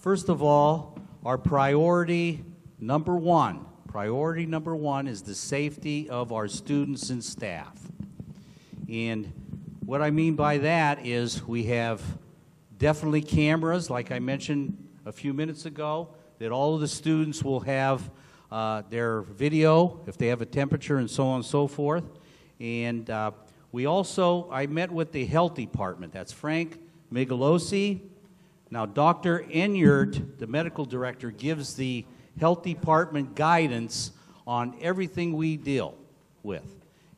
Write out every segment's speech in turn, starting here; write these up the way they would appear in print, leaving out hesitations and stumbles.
First of all, our priority number one is the safety of our students and staff. And what I mean by that is we have definitely cameras, like I mentioned a few minutes ago, that all of the students will have their video if they have a temperature and so on and so forth. And I met with the health department. That's Frank Migalosi. Now, Dr. Enyart, the medical director, gives the health department guidance on everything we deal with.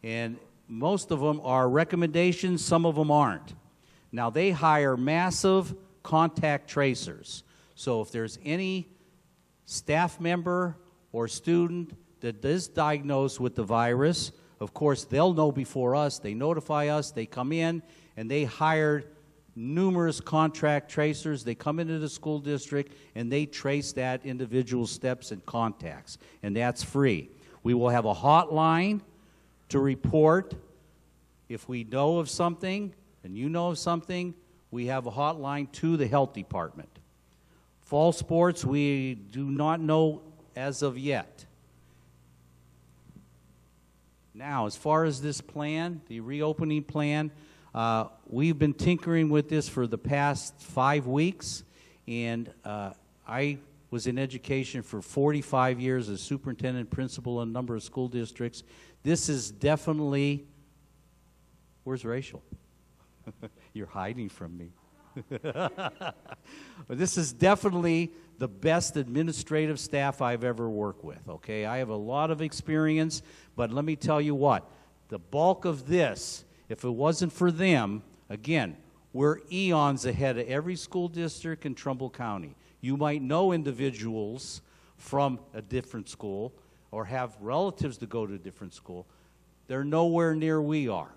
And most of them are recommendations, some of them aren't. Now, they hire massive contact tracers. So if there's any staff member or student that is diagnosed with the virus, of course, they'll know before us. They notify us. They come in, and they hire numerous contact tracers. They come into the school district, and they trace that individual's steps and contacts, and that's free. We will have a hotline to report if we know of something, and you know of something. We have a hotline to the health department. Fall sports, we do not know as of yet. Now, as far as this plan, the reopening plan, we've been tinkering with this for the past 5 weeks, and I was in education for 45 years as superintendent, principal in a number of school districts. This is definitely, where's Rachel? You're hiding from me. But this is definitely the best administrative staff I've ever worked with, okay? I have a lot of experience, but let me tell you what, the bulk of this, if it wasn't for them, again, we're eons ahead of every school district in Trumbull County. You might know individuals from a different school or have relatives to go to a different school. They're nowhere near we are.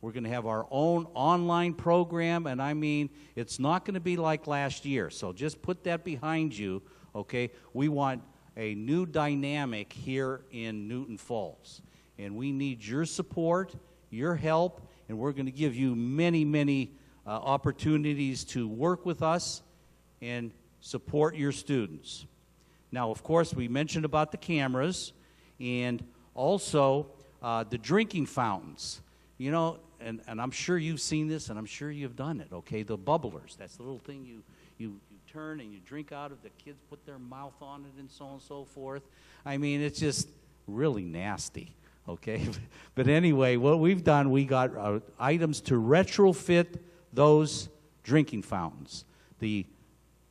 We're going to have our own online program, and I mean, it's not going to be like last year. So just put that behind you, okay? We want a new dynamic here in Newton Falls, and we need your support, your help, and we're going to give you many, many opportunities to work with us and support your students. Now, of course, we mentioned about the cameras and also the drinking fountains. You know, and I'm sure you've seen this, and I'm sure you've done it, okay? The bubblers, that's the little thing you turn and you drink out of. The kids put their mouth on it and so on and so forth. I mean, it's just really nasty, okay? But anyway, what we've done, we got items to retrofit those drinking fountains. The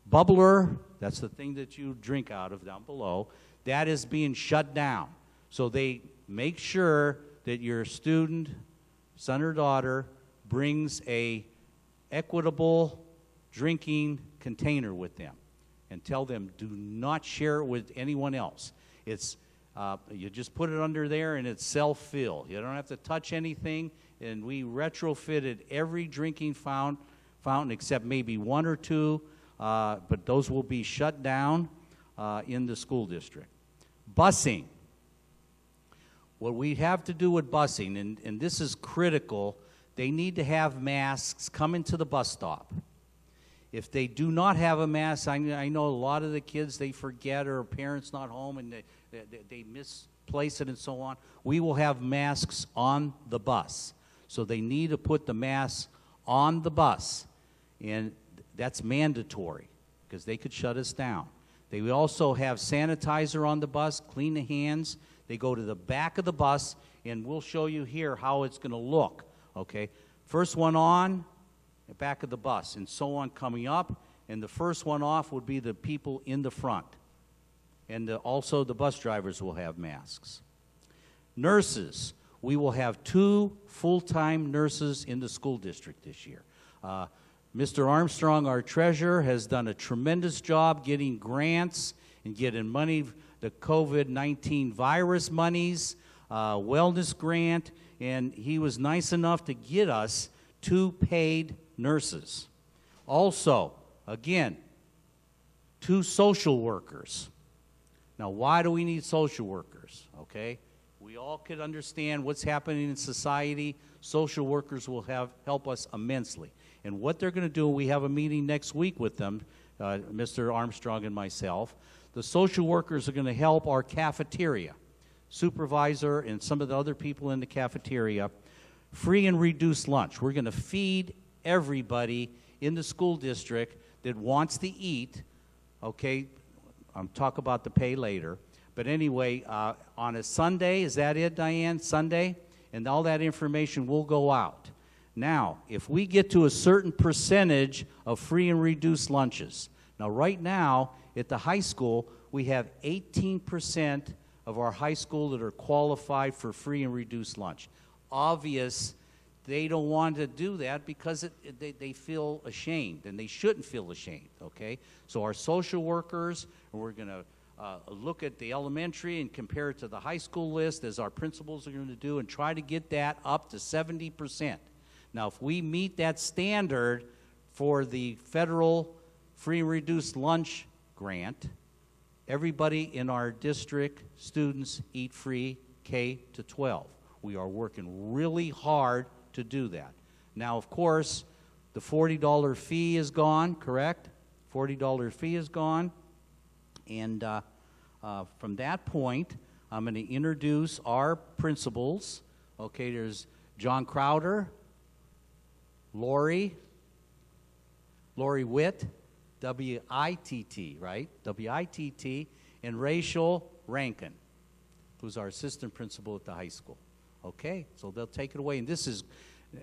bubbler, that's the thing that you drink out of down below, that is being shut down. So they make sure that your student, son or daughter, brings a equitable drinking container with them, and tell them do not share it with anyone else. It's you just put it under there and it's self-fill. You don't have to touch anything, and we retrofitted every drinking fountain except maybe one or two, but those will be shut down in the school district. Busing. What we have to do with busing, and this is critical, they need to have masks coming to the bus stop. If they do not have a mask, I know a lot of the kids, they forget, or parents not home, and they misplace it and so on. We will have masks on the bus. So they need to put the mask on the bus, and that's mandatory because they could shut us down. They will also have sanitizer on the bus, clean the hands. They go to the back of the bus, and we'll show you here how it's going to look, okay? First one on, the back of the bus, and so on coming up, and the first one off would be the people in the front. And also the bus drivers will have masks. Nurses, we will have 2 full-time nurses in the school district this year. Mr. Armstrong, our treasurer, has done a tremendous job getting grants and getting money, the COVID-19 virus monies, wellness grant, and he was nice enough to get us 2 paid nurses. Also, again, 2 social workers. Now, why do we need social workers? Okay, we all could understand what's happening in society. Social workers will help us immensely. And what they're going to do, we have a meeting next week with them Mr. Armstrong and myself. The social workers are going to help our cafeteria supervisor and some of the other people in the cafeteria free and reduced lunch. We're going to feed everybody in the school district that wants to eat, okay? I'll talk about the pay later. But anyway, on a Sunday, is that it, Diane? Sunday? And all that information will go out. Now, if we get to a certain percentage of free and reduced lunches, now right now at the high school, we have 18% of our high school that are qualified for free and reduced lunch. Obvious, they don't want to do that because they feel ashamed, and they shouldn't feel ashamed, okay? So our social workers, and we're going to look at the elementary and compare it to the high school list, as our principals are going to do, and try to get that up to 70%. Now, if we meet that standard for the federal free and reduced lunch grant, everybody in our district, students, eat free K to 12. We are working really hard to do that. Now, of course, the $40 fee is gone, correct? $40 fee is gone. And from that point, I'm going to introduce our principals. Okay, there's John Crowder, Lori Witt, W-I-T-T, right? W-I-T-T, and Rachel Rankin, who's our assistant principal at the high school. Okay, so they'll take it away. And this is,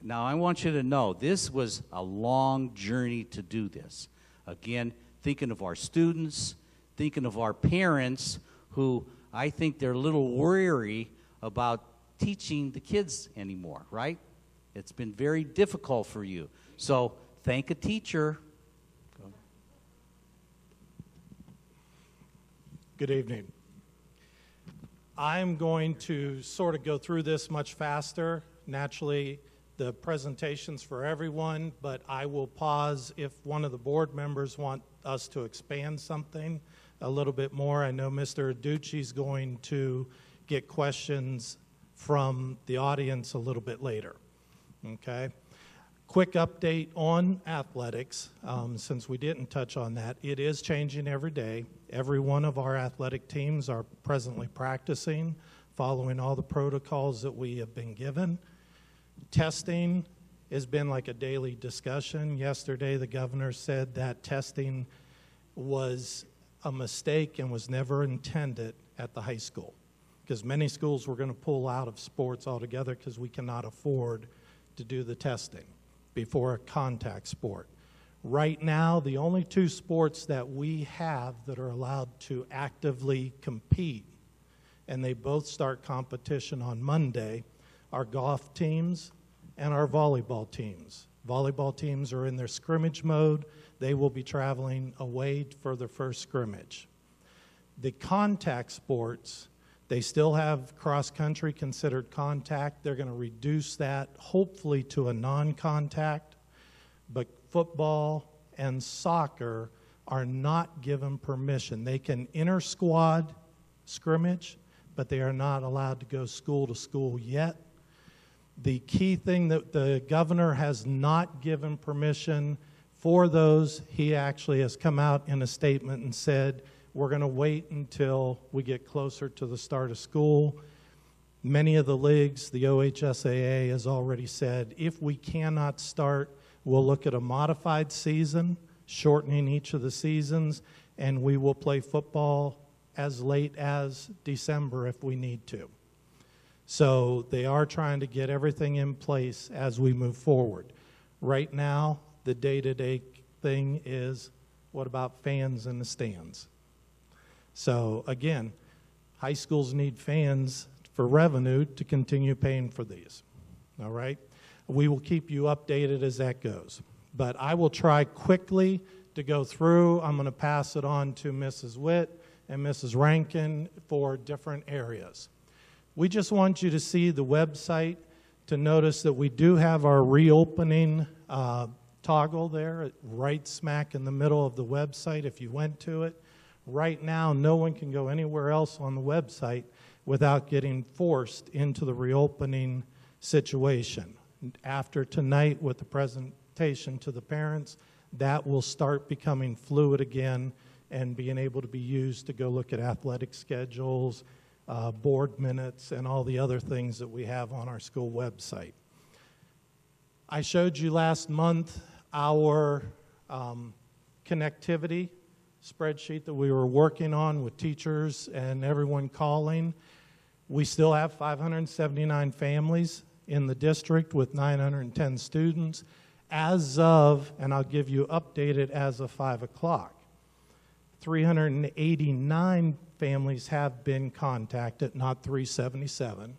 now I want you to know, this was a long journey to do this. Again, thinking of our students, thinking of our parents, who I think they're a little weary about teaching the kids anymore, right? It's been very difficult for you. So thank a teacher. Good evening. I'm going to sort of go through this much faster. Naturally, the presentation's for everyone, but I will pause if one of the board members want us to expand something a little bit more. I know Mr. Aducci's going to get questions from the audience a little bit later. Okay? Quick update on athletics, since we didn't touch on that. It is changing every day. Every one of our athletic teams are presently practicing, following all the protocols that we have been given. Testing has been like a daily discussion. Yesterday, the governor said that testing was a mistake and was never intended at the high school, because many schools were going to pull out of sports altogether because we cannot afford to do the testing before a contact sport. Right now, the only two sports that we have that are allowed to actively compete, and they both start competition on Monday, are golf teams and our volleyball teams. Volleyball teams are in their scrimmage mode. They will be traveling away for their first scrimmage. The contact sports, they still have cross-country considered contact. They're going to reduce that, hopefully, to a non-contact. But football and soccer are not given permission. They can inter-squad scrimmage, but they are not allowed to go school to school yet. The key thing that the governor has not given permission for those, he actually has come out in a statement and said, we're going to wait until we get closer to the start of school. Many of the leagues, the OHSAA has already said, if we cannot start, we'll look at a modified season, shortening each of the seasons, and we will play football as late as December if we need to. So they are trying to get everything in place as we move forward. Right now, the day-to-day thing is, what about fans in the stands? So again, high schools need fans for revenue to continue paying for these, all right? We will keep you updated as that goes. But I will try quickly to go through. I'm going to pass it on to Mrs. Witt and Mrs. Rankin for different areas. We just want you to see the website, to notice that we do have our reopening toggle there, right smack in the middle of the website if you went to it. Right now, no one can go anywhere else on the website without getting forced into the reopening situation. After tonight with the presentation to the parents, that will start becoming fluid again and being able to be used to go look at athletic schedules, board minutes, and all the other things that we have on our school website. I showed you last month our connectivity spreadsheet that we were working on with teachers and everyone calling. We still have 579 families in the district with 910 students as of, and I'll give you updated as of 5 o'clock. 389 families have been contacted, not 377.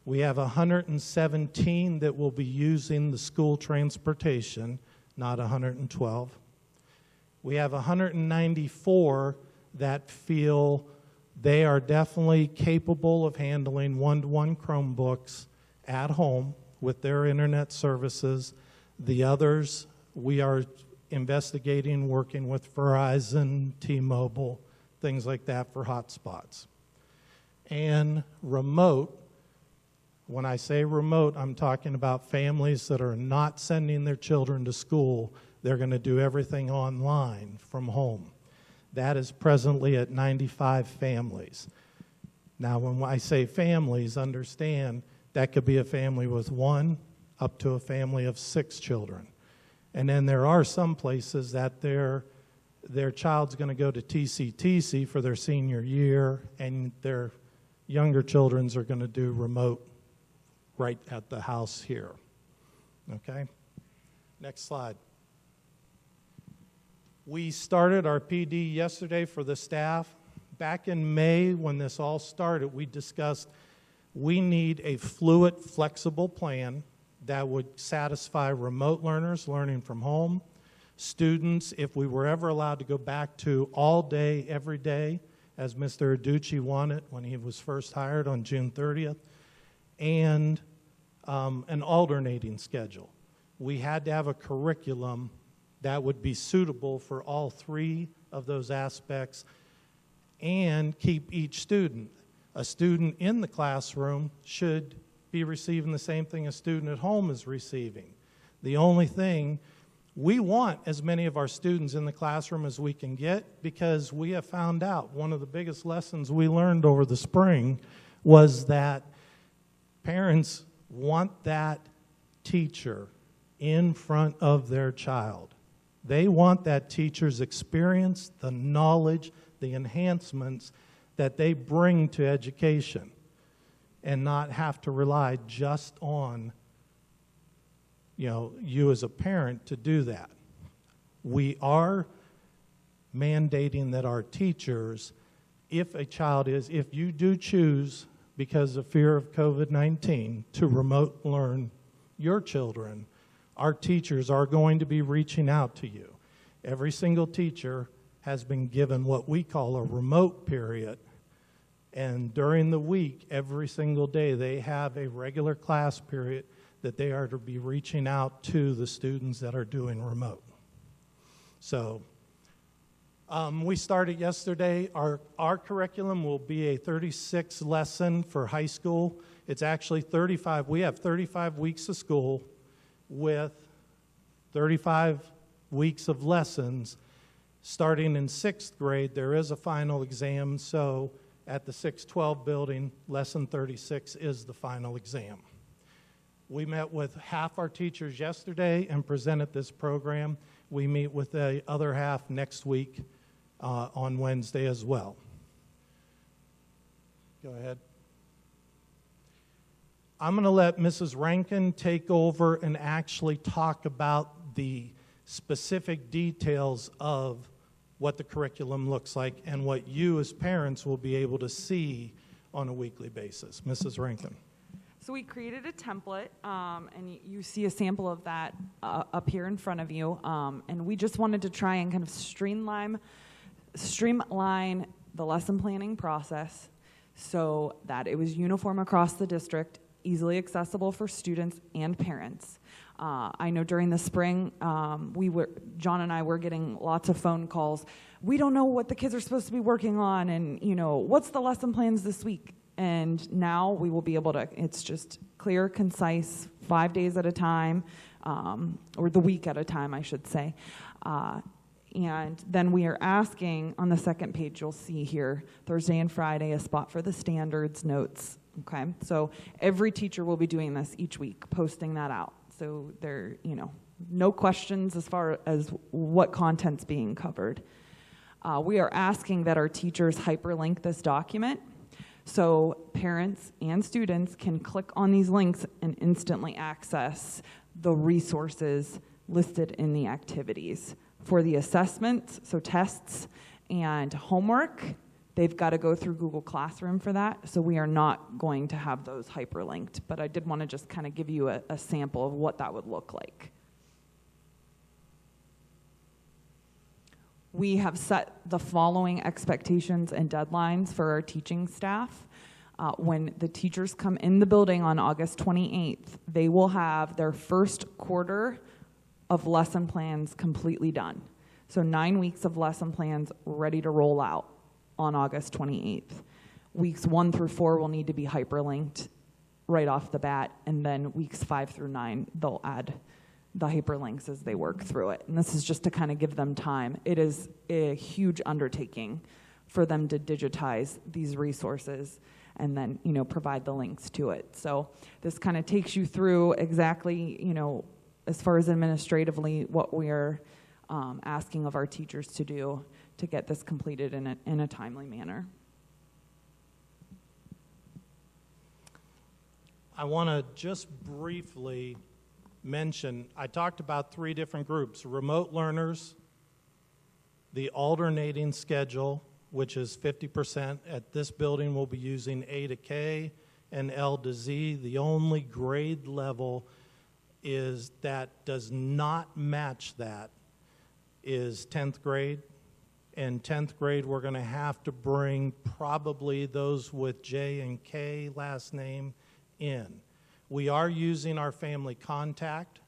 We have 117 that will be using the school transportation, not 112. We have 194 that feel they are definitely capable of handling one-to-one Chromebooks at home with their internet services. The others, we are investigating, working with Verizon, T-Mobile, things like that for hotspots. And remote, when I say remote, I'm talking about families that are not sending their children to school. They're going to do everything online from home. That is presently at 95 families. Now, when I say families, understand that could be a family with 1 up to a family of 6 children. And then there are some places that their child's going to go to Tctc for their senior year, and their younger children's are going to do remote right at the house here. Okay? Next slide. We started our PD yesterday for the staff. Back in May, when this all started, we discussed we need a fluid, flexible plan that would satisfy remote learners learning from home, students, if we were ever allowed to go back to all day, every day, as Mr. Aducci wanted when he was first hired on June 30th, and an alternating schedule. We had to have a curriculum that would be suitable for all 3 of those aspects and keep each student. A student in the classroom should be receiving the same thing a student at home is receiving. The only thing, we want as many of our students in the classroom as we can get, because we have found out one of the biggest lessons we learned over the spring was that parents want that teacher in front of their child. They want that teacher's experience, the knowledge, the enhancements that they bring to education, and not have to rely just on, you as a parent to do that. We are mandating that our teachers, if you do choose, because of fear of COVID-19, to remote learn your children, our teachers are going to be reaching out to you. Every single teacher has been given what we call a remote period, and during the week, every single day, they have a regular class period that they are to be reaching out to the students that are doing remote. So we started yesterday. Our curriculum will be a 36 lesson for high school. It's actually 35. We have 35 weeks of school with 35 weeks of lessons. Starting in 6th grade, there is a final exam, so at the 612 building, lesson 36 is the final exam. We met with half our teachers yesterday and presented this program. We meet with the other half next week on Wednesday as well. Go ahead. I'm going to let Mrs. Rankin take over and actually talk about the specific details of what the curriculum looks like and what you as parents will be able to see on a weekly basis. Mrs. Rankin. So we created a template, and you see a sample of that up here in front of you, and we just wanted to try and kind of streamline the lesson planning process so that it was uniform across the district, easily accessible for students and parents. I know during the spring, John and I were getting lots of phone calls. We don't know what the kids are supposed to be working on, and what's the lesson plans this week? And now we will be able to, it's just clear, concise, 5 days at a time. or the week at a time, I should say. And then we are asking, on the second page, you'll see here, Thursday and Friday, a spot for the standards notes. Okay, so every teacher will be doing this each week, posting that out. So there, no questions as far as what content's being covered. We are asking that our teachers hyperlink this document so parents and students can click on these links and instantly access the resources listed in the activities. For the assessments, so tests and homework, they've got to go through Google Classroom for that, so we are not going to have those hyperlinked. But I did want to just kind of give you a sample of what that would look like. We have set the following expectations and deadlines for our teaching staff. When the teachers come in the building on August 28th, they will have their first quarter of lesson plans completely done. So 9 weeks of lesson plans ready to roll out on August 28th. Weeks 1 through 4 will need to be hyperlinked right off the bat, and then weeks 5 through 9, they'll add the hyperlinks as they work through it. And this is just to kind of give them time. It is a huge undertaking for them to digitize these resources and then, provide the links to it. So this kind of takes you through exactly, as far as administratively, what we're asking of our teachers to do to get this completed in a timely manner. I want to just briefly mention, I talked about 3 different groups: remote learners, the alternating schedule, which is 50%. At this building, we'll be using A to K and L to Z. The only grade level is that does not match that is 10th grade. And 10th grade, we're going to have to bring probably those with J and K last name in. We are using our family contact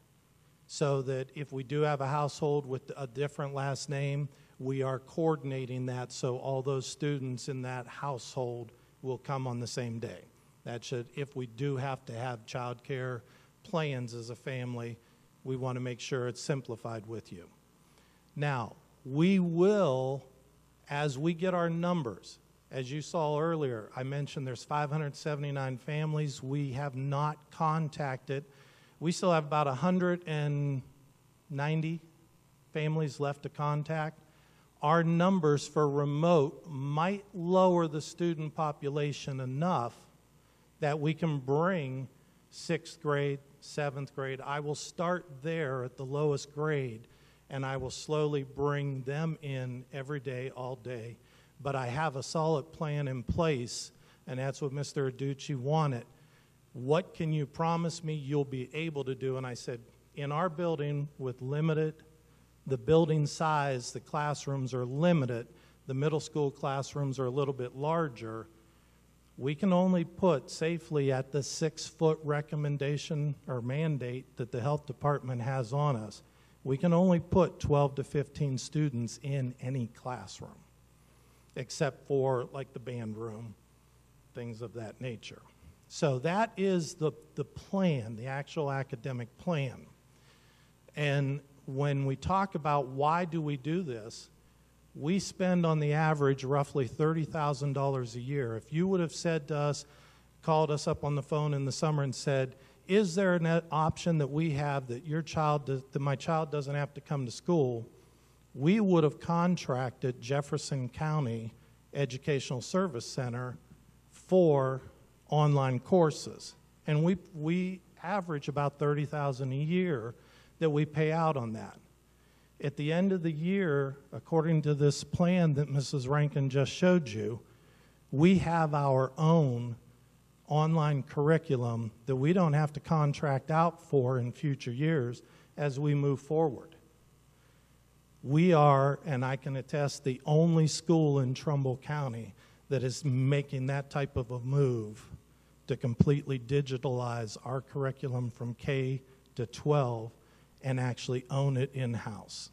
so that if we do have a household with a different last name, we are coordinating that so all those students in that household will come on the same day. That should, if we do have to have childcare plans as a family, we want to make sure it's simplified with you. Now, we will, as we get our numbers, as you saw earlier, I mentioned there's 579 families we have not contacted. We still have about 190 families left to contact. Our numbers for remote might lower the student population enough that we can bring 6th grade, 7th grade. I will start there at the lowest grade, and I will slowly bring them in every day, all day. But I have a solid plan in place, and that's what Mr. Aducci wanted. What can you promise me you'll be able to do? And I said, in our building with limited, the building size, the classrooms are limited, the middle school classrooms are a little bit larger, we can only put safely at the 6-foot recommendation or mandate that the health department has on us, we can only put 12 to 15 students in any classroom, except for like the band room, things of that nature. So that is the plan, the actual academic plan. And when we talk about why do we do this, we spend on the average roughly $30,000 a year. If you would have said to us, called us up on the phone in the summer and said, is there an option that we have that my child doesn't have to come to school, we would have contracted Jefferson County Educational Service Center for online courses. And we average about $30,000 a year that we pay out on that. At the end of the year, according to this plan that Mrs. Rankin just showed you, we have our own online curriculum that we don't have to contract out for in future years as we move forward. We are, and I can attest, the only school in Trumbull County that is making that type of a move to completely digitalize our curriculum from K to 12 and actually own it in-house.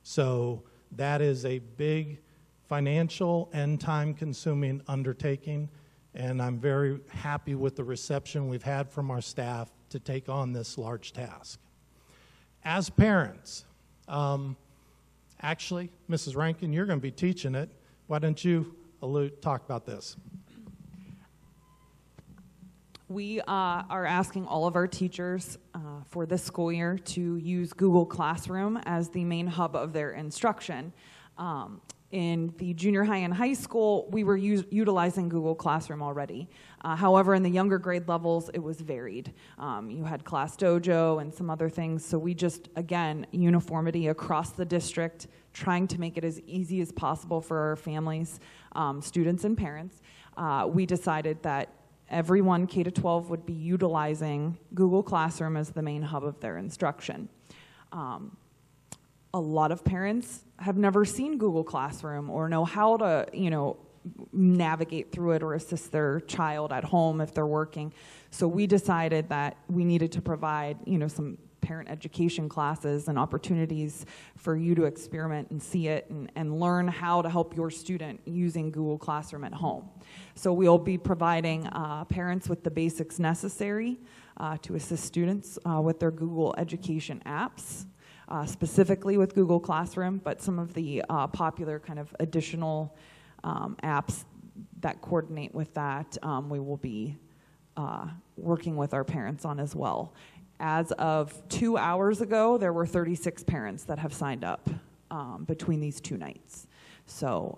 So that is a big financial and time-consuming undertaking, and I'm very happy with the reception we've had from our staff to take on this large task. As parents, actually, Mrs. Rankin, you're going to be teaching it. Why don't you talk about this? We are asking all of our teachers for this school year to use Google Classroom as the main hub of their instruction. In the junior high and high school, we were utilizing Google Classroom already. However, in the younger grade levels, it was varied. You had Class Dojo and some other things, so we just, again, uniformity across the district, trying to make it as easy as possible for our families, students, and parents. We decided that everyone K-12 would be utilizing Google Classroom as the main hub of their instruction. A lot of parents have never seen Google Classroom or know how to, navigate through it or assist their child at home if they're working. So we decided that we needed to provide, some parent education classes and opportunities for you to experiment and see it and learn how to help your student using Google Classroom at home. So we'll be providing parents with the basics necessary to assist students with their Google education apps. Specifically with Google Classroom, but some of the popular kind of additional apps that coordinate with that, we will be working with our parents on as well. As of 2 hours ago, there were 36 parents that have signed up between these 2 nights. So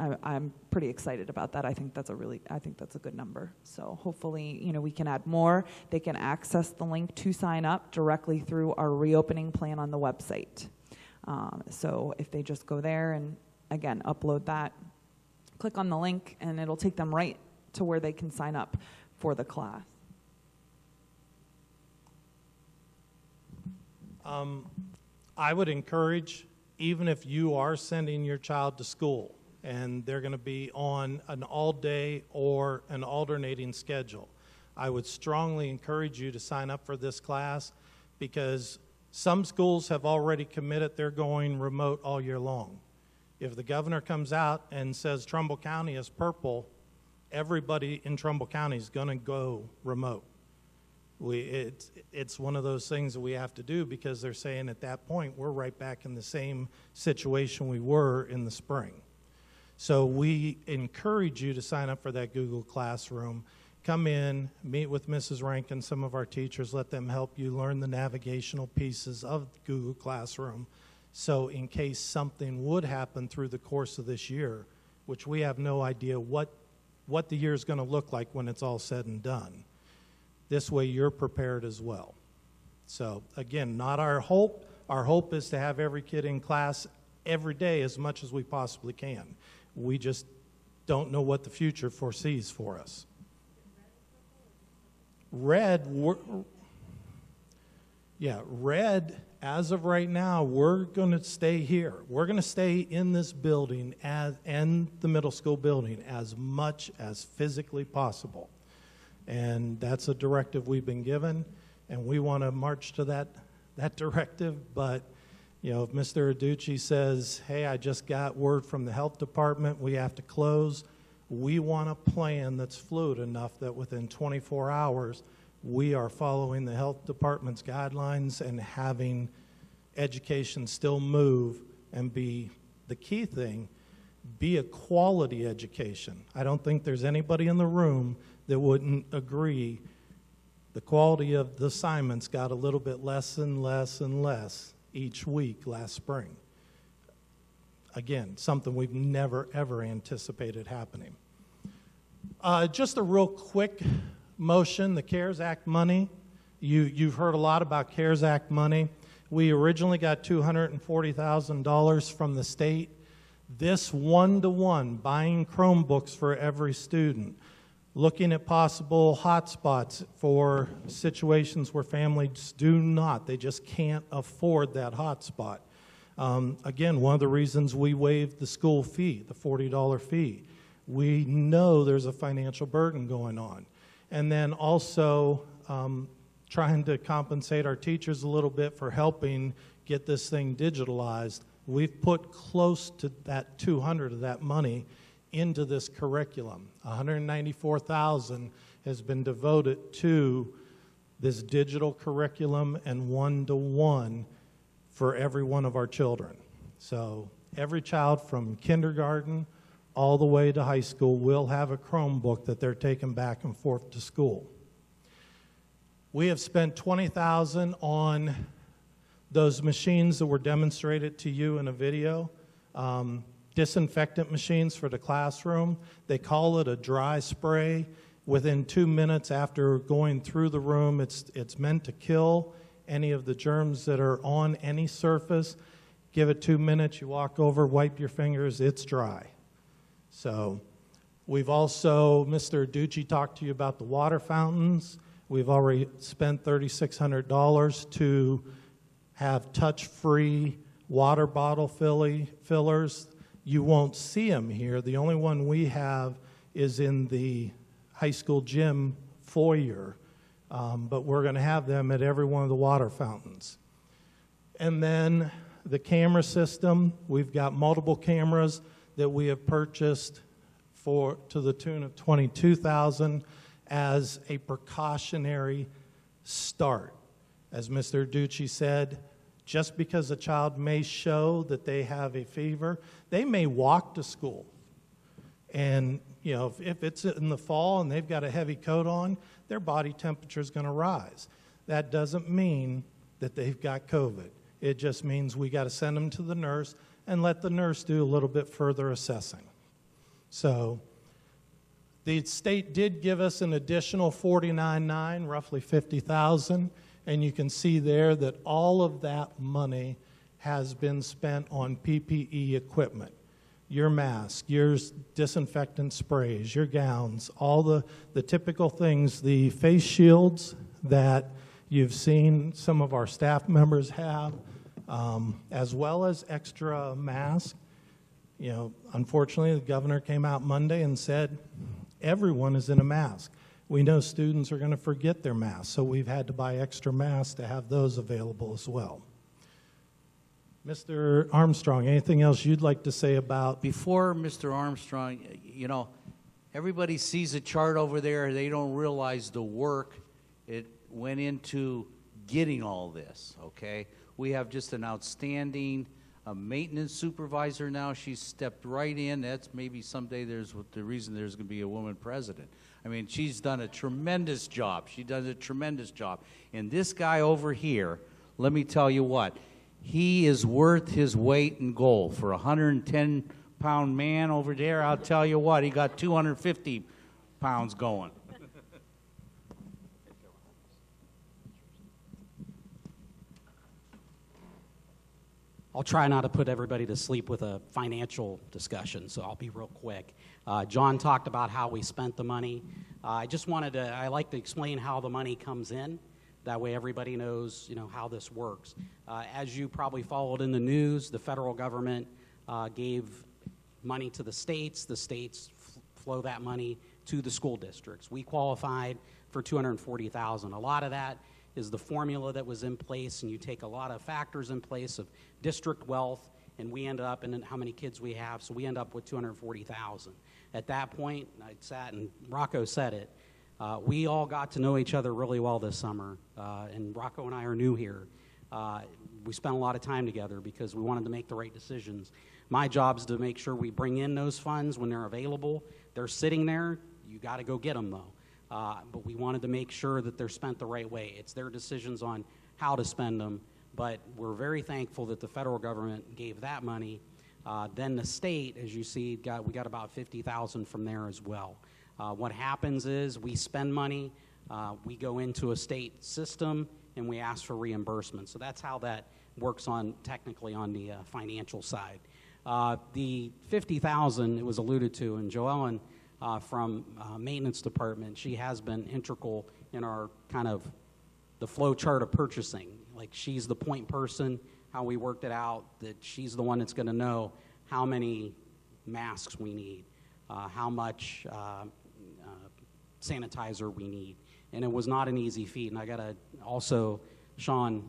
I'm pretty excited about that. I think that's a good number. So hopefully, we can add more. They can access the link to sign up directly through our reopening plan on the website. So if they just go there and, again, upload that, click on the link, and it'll take them right to where they can sign up for the class. I would encourage, even if you are sending your child to school and they're going to be on an all-day or an alternating schedule, I would strongly encourage you to sign up for this class, because some schools have already committed they're going remote all year long. If the governor comes out and says Trumbull County is purple, everybody in Trumbull County is going to go remote. It's one of those things that we have to do, because they're saying at that point we're right back in the same situation we were in the spring. So we encourage you to sign up for that Google Classroom. Come in, meet with Mrs. Rankin, some of our teachers, let them help you learn the navigational pieces of Google Classroom. So in case something would happen through the course of this year, which we have no idea what the year is going to look like when it's all said and done. This way you're prepared as well. So again, not our hope. Our hope is to have every kid in class every day as much as we possibly can. We just don't know what the future foresees for us. Red, as of right now, we're going to stay here. We're going to stay in this building and the middle school building as much as physically possible. And that's a directive we've been given, and we want to march to that directive. But, if Mr. Aducci says, hey, I just got word from the health department, we have to close, we want a plan that's fluid enough that within 24 hours, we are following the health department's guidelines and having education still move and be the key thing, be a quality education. I don't think there's anybody in the room that wouldn't agree the quality of the assignments got a little bit less and less and less each week last spring. Again, something we've never, ever anticipated happening. Just a real quick motion, the CARES Act money. You've heard a lot about CARES Act money. We originally got $240,000 from the state. This one-to-one, buying Chromebooks for every student, looking at possible hotspots for situations where families they just can't afford that hotspot. Again, one of the reasons we waived the school fee, the $40 fee. We know there's a financial burden going on. And then also trying to compensate our teachers a little bit for helping get this thing digitalized. We've put close to that 200 of that money into this curriculum. $194,000 has been devoted to this digital curriculum and one-to-one for every one of our children. So every child from kindergarten all the way to high school will have a Chromebook that they're taking back and forth to school. We have spent $20,000 on those machines that were demonstrated to you in a video. Disinfectant machines for the classroom. They call it a dry spray. Within 2 minutes after going through the room, it's meant to kill any of the germs that are on any surface. Give it 2 minutes, you walk over, wipe your fingers, it's dry. So we've also, Mr. Ducci talked to you about the water fountains. We've already spent $3,600 to have touch-free water bottle fillers. You won't see them here. The only one we have is in the high school gym foyer, but we're going to have them at every one of the water fountains. And then the camera system, we've got multiple cameras that we have purchased to the tune of $22,000 as a precautionary start. As Mr. Ducci said, just because a child may show that they have a fever, they may walk to school. And you know, if it's in the fall and they've got a heavy coat on, their body temperature is going to rise. That doesn't mean that they've got COVID. It just means we got to send them to the nurse and let the nurse do a little bit further assessing. So the state did give us an additional $49,900, roughly $50,000, and you can see there that all of that money has been spent on PPE equipment. Your mask, your disinfectant sprays, your gowns, all the typical things, the face shields that you've seen some of our staff members have, as well as extra masks. You know, unfortunately, the governor came out Monday and said everyone is in a mask. We know students are going to forget their masks, so we've had to buy extra masks to have those available as well. Mr. Armstrong, anything else you'd like to say about? Before Mr. Armstrong, you know, everybody sees a chart over there. They don't realize the work it went into getting all this, okay? We have just an outstanding maintenance supervisor now. She's stepped right in. That's maybe someday there's the reason there's going to be a woman president. I mean, she's done a tremendous job. She does a tremendous job. And this guy over here, let me tell you what, he is worth his weight in gold. For a 110-pound man over there, I'll tell you what, he got 250 pounds going. I'll try not to put everybody to sleep with a financial discussion, so I'll be real quick. John talked about how we spent the money. I like to explain how the money comes in. That way everybody knows, you know, how this works. As you probably followed in the news, the federal government gave money to the states. The states flow that money to the school districts. We qualified for $240,000. A lot of that is the formula that was in place, and you take a lot of factors in place of district wealth, and we end up in how many kids we have, so we end up with $240,000. At that point, I sat and Rocco said it, we all got to know each other really well this summer, and Rocco and I are new here. We spent a lot of time together because we wanted to make the right decisions. My job is to make sure we bring in those funds when they're available. They're sitting there. You got to go get them, though. But we wanted to make sure that they're spent the right way. It's their decisions on how to spend them, but we're very thankful that the federal government gave that money. Then the state, as you see, we got about $50,000 from there as well. What happens is we spend money, we go into a state system, and we ask for reimbursement. So that's how that works technically on the financial side. The $50,000 it was alluded to, and Joellen from maintenance department, she has been integral in our kind of the flow chart of purchasing. Like, she's the point person, how we worked it out, that she's the one that's going to know how many masks we need, how much sanitizer we need. And it was not an easy feat. And I got to also, Sean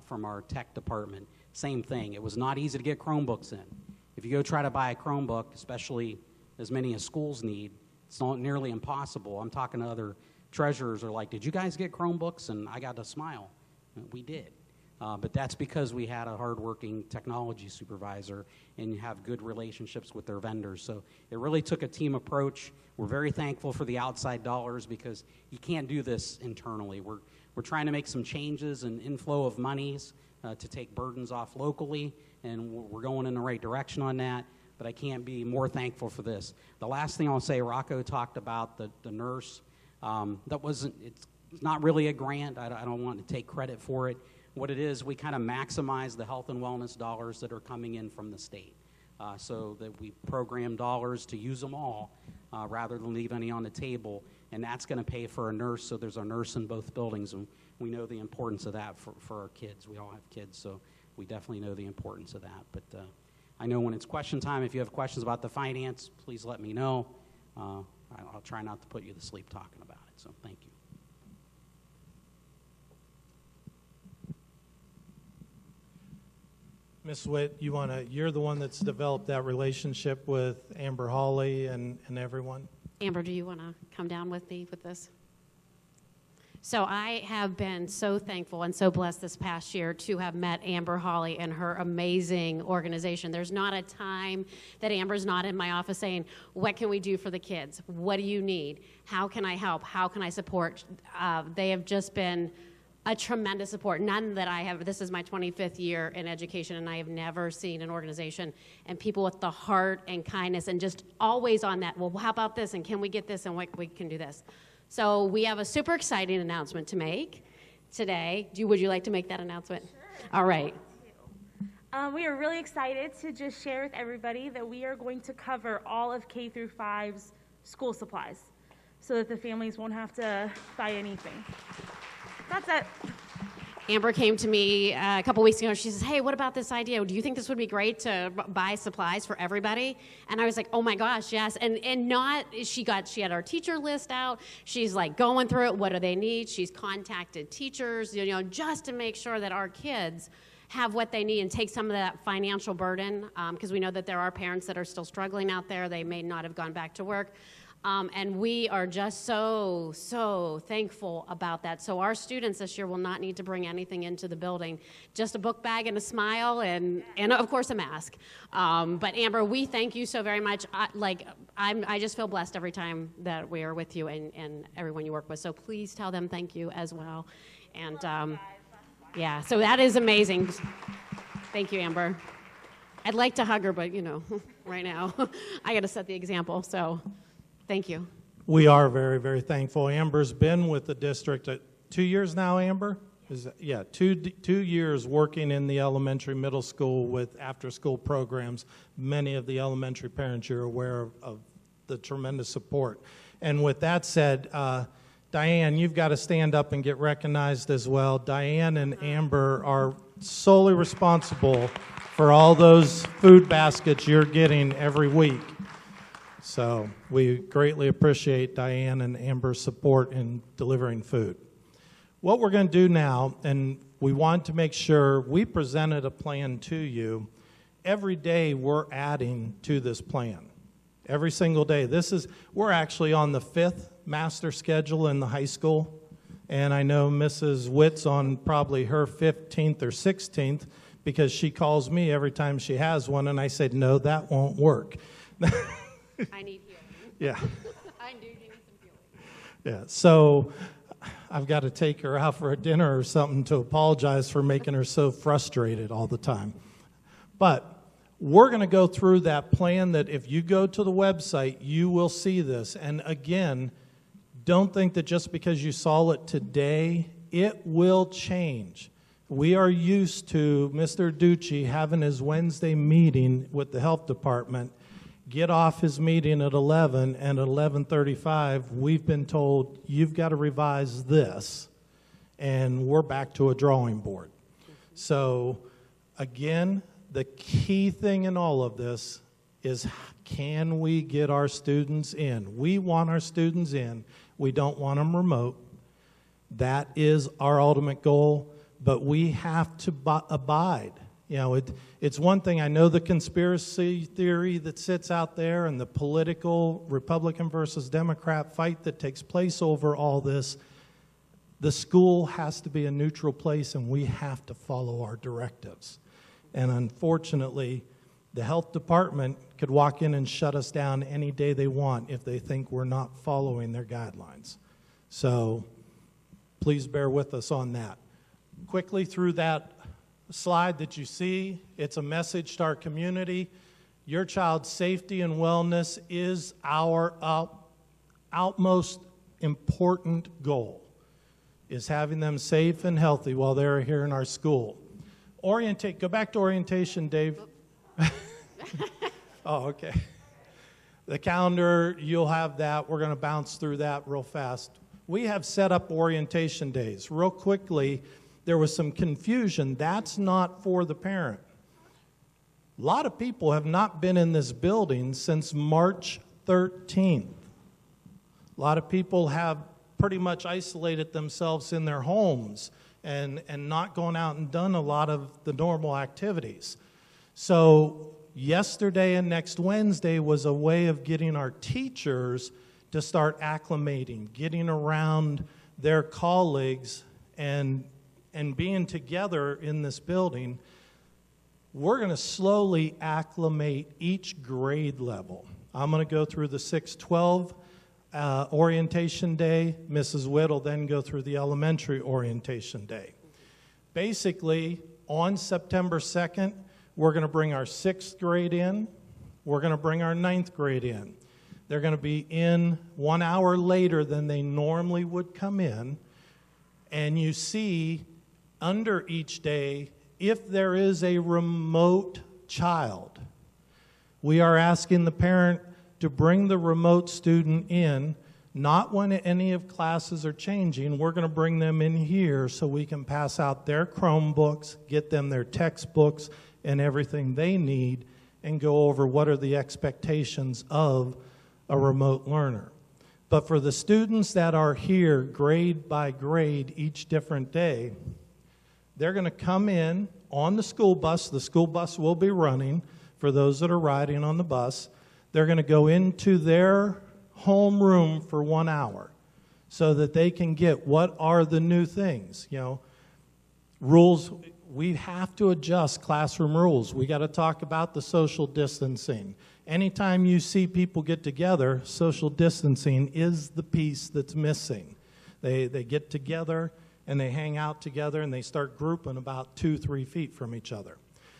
from our tech department, same thing. It was not easy to get Chromebooks in. If you go try to buy a Chromebook, especially as many as schools need, it's not nearly impossible. I'm talking to other treasurers are like, did you guys get Chromebooks? And I got a smile. We did. But that's because we had a hardworking technology supervisor and have good relationships with their vendors. So it really took a team approach. We're very thankful for the outside dollars because you can't do this internally. We're trying to make some changes and inflow of monies to take burdens off locally, and we're going in the right direction on that. But I can't be more thankful for this. The last thing I'll say, Rocco talked about the nurse. It's not really a grant. I don't want to take credit for it. What it is, we kind of maximize the health and wellness dollars that are coming in from the state so that we program dollars to use them all rather than leave any on the table. And that's going to pay for a nurse, so there's a nurse in both buildings. And we know the importance of that for our kids. We all have kids, so we definitely know the importance of that. But I know when it's question time, if you have questions about the finance, please let me know. I'll try not to put you to sleep talking about it, so thank you. Ms. Witt, you're the one that's developed that relationship with Amber Hawley and everyone? Amber, do you want to come down with me with this? So I have been so thankful and so blessed this past year to have met Amber Hawley and her amazing organization. There's not a time that Amber's not in my office saying, what can we do for the kids? What do you need? How can I help? How can I support? They have just been a tremendous support. None that I have. This is my 25th year in education, and I have never seen an organization and people with the heart and kindness and just always on that, well, how about this, and can we get this, and we can do this. So we have a super exciting announcement to make today. Would you like to make that announcement? Sure. All right. We are really excited to just share with everybody that we are going to cover all of K through 5's school supplies so that the families won't have to buy anything. That's it. Amber came to me a couple weeks ago. She says, hey, what about this idea? Do you think this would be great to buy supplies for everybody? And I was like, oh my gosh, yes. And she had our teacher list out. She's like going through it. What do they need? She's contacted teachers, just to make sure that our kids have what they need and take some of that financial burden, because we know that there are parents that are still struggling out there. They may not have gone back to work. And we are just so thankful about that. So our students this year will not need to bring anything into the building, just a book bag and a smile and of course a mask. But Amber, we thank you so very much. I just feel blessed every time that we are with you and everyone you work with. So please tell them thank you as well. And yeah, so that is amazing. Thank you, Amber. I'd like to hug her, but right now I got to set the example. So. Thank you. We are very, very thankful. Amber's been with the district 2 years now, Amber? Yeah, two years working in the elementary, middle school with after-school programs. Many of the elementary parents, you're aware of the tremendous support. And with that said, Diane, you've got to stand up and get recognized as well. Diane and Amber are solely responsible for all those food baskets you're getting every week. So we greatly appreciate Diane and Amber's support in delivering food. What we're going to do now, and we want to make sure we presented a plan to you. Every day we're adding to this plan. Every single day. We're actually on the 5th master schedule in the high school. And I know Mrs. Witt's on probably her 15th or 16th because she calls me every time she has one, and I said, no, that won't work. I need healing. Yeah. I do need some healing. Yeah, so I've got to take her out for a dinner or something to apologize for making her so frustrated all the time. But we're going to go through that plan that if you go to the website, you will see this. And again, don't think that just because you saw it today, it will change. We are used to Mr. Ducci having his Wednesday meeting with the health department, get off his meeting at 11, and at 11:35, we've been told, you've got to revise this, and we're back to a drawing board. So, again, the key thing in all of this is, can we get our students in? We want our students in. We don't want them remote. That is our ultimate goal, but we have to abide. You know, it's one thing, I know the conspiracy theory that sits out there and the political Republican versus Democrat fight that takes place over all this. The school has to be a neutral place, and we have to follow our directives. And unfortunately, the health department could walk in and shut us down any day they want if they think we're not following their guidelines. So please bear with us on that. Quickly through that slide that you see, it's a message to our community. Your child's safety and wellness is our outmost important goal, is having them safe and healthy while they're here in our school. Go back to orientation, Dave. Oh, okay. The calendar, you'll have that. We're going to bounce through that real fast. We have set up orientation days. Real quickly, there was some confusion. That's not for the parent. A lot of people have not been in this building since March 13th. A lot of people have pretty much isolated themselves in their homes and not gone out and done a lot of the normal activities. So yesterday and next Wednesday was a way of getting our teachers to start acclimating, getting around their colleagues and being together in this building. We're going to slowly acclimate each grade level. I'm going to go through the 6-12 orientation day. Mrs. Witt will then go through the elementary orientation day. Basically, on September 2nd, we're going to bring our 6th grade in. We're going to bring our 9th grade in. They're going to be in 1 hour later than they normally would come in. And you see under each day, if there is a remote child, we are asking the parent to bring the remote student in, not when any of classes are changing. We're going to bring them in here so we can pass out their Chromebooks, get them their textbooks and everything they need, and go over what are the expectations of a remote learner. But for the students that are here grade by grade each different day, they're going to come in on the school bus. The school bus will be running for those that are riding on the bus. They're going to go into their homeroom for 1 hour so that they can get what are the new things. You know, rules, we have to adjust classroom rules. We got to talk about the social distancing. Anytime you see people get together, social distancing is the piece that's missing. They get together and they hang out together and they start grouping about 2-3 feet from each other.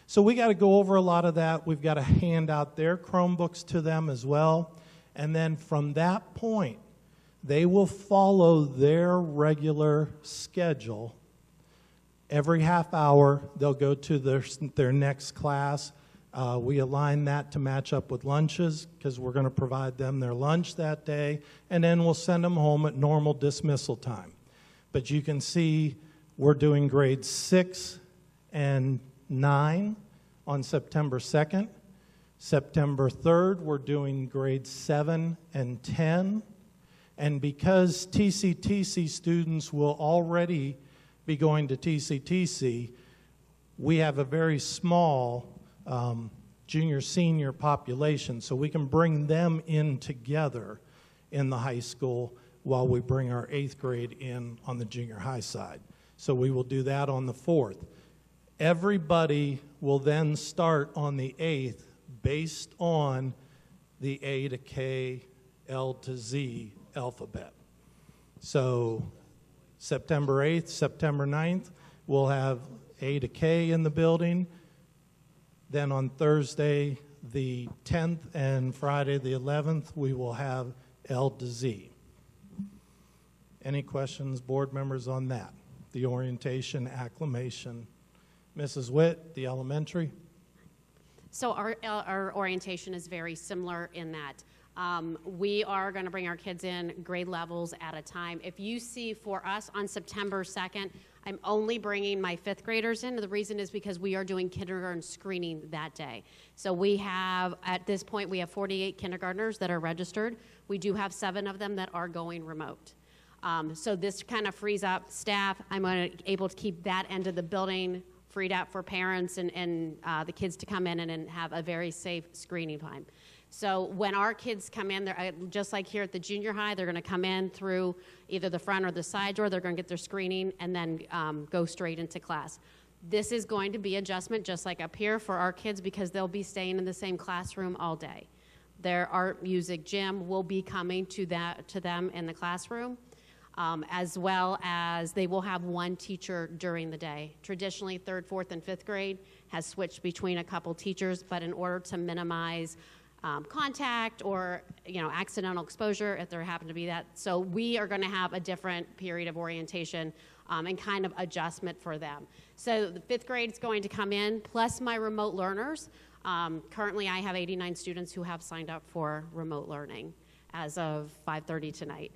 So we got to go over a lot of that. We've got to hand out their Chromebooks to them as well. And then from that point, they will follow their regular schedule. Every half hour, they'll go to their next class. We align that to match up with lunches because we're going to provide them their lunch that day. And then we'll send them home at normal dismissal time. But you can see we're doing grades 6 and 9 on September 2nd. September 3rd, we're doing grades 7 and 10. And because Tctc students will already be going to Tctc, we have a very small junior-senior population, so we can bring them in together in the high school while we bring our 8th grade in on the junior high side. So we will do that on the 4th. Everybody will then start on the 8th based on the A to K, L to Z alphabet. So September 8th, September 9th, we'll have A to K in the building. Then on Thursday, the 10th, and Friday, the 11th, we will have L to Z. Any questions, board members, on that? The orientation, acclimation. Mrs. Witt, the elementary. So our orientation is very similar in that we are going to bring our kids in grade levels at a time. If you see for us on September 2nd, I'm only bringing my 5th graders in. The reason is because we are doing kindergarten screening that day. So we have, at this point, we have 48 kindergartners that are registered. We do have 7 of them that are going remote. So this kind of frees up staff. I'm able to keep that end of the building freed up for parents and the kids to come in and have a very safe screening time. So when our kids come in, they're just like here at the junior high, they're going to come in through either the front or the side door. They're going to get their screening and then go straight into class. This is going to be adjustment just like up here for our kids because they'll be staying in the same classroom all day. Their art, music, gym will be coming to them in the classroom, as well as they will have one teacher during the day. Traditionally, 3rd, 4th, and 5th grade has switched between a couple teachers, but in order to minimize contact or accidental exposure if there happened to be that. So we are going to have a different period of orientation and kind of adjustment for them. So the 5th grade is going to come in, plus my remote learners. Currently I have 89 students who have signed up for remote learning as of 5:30 tonight.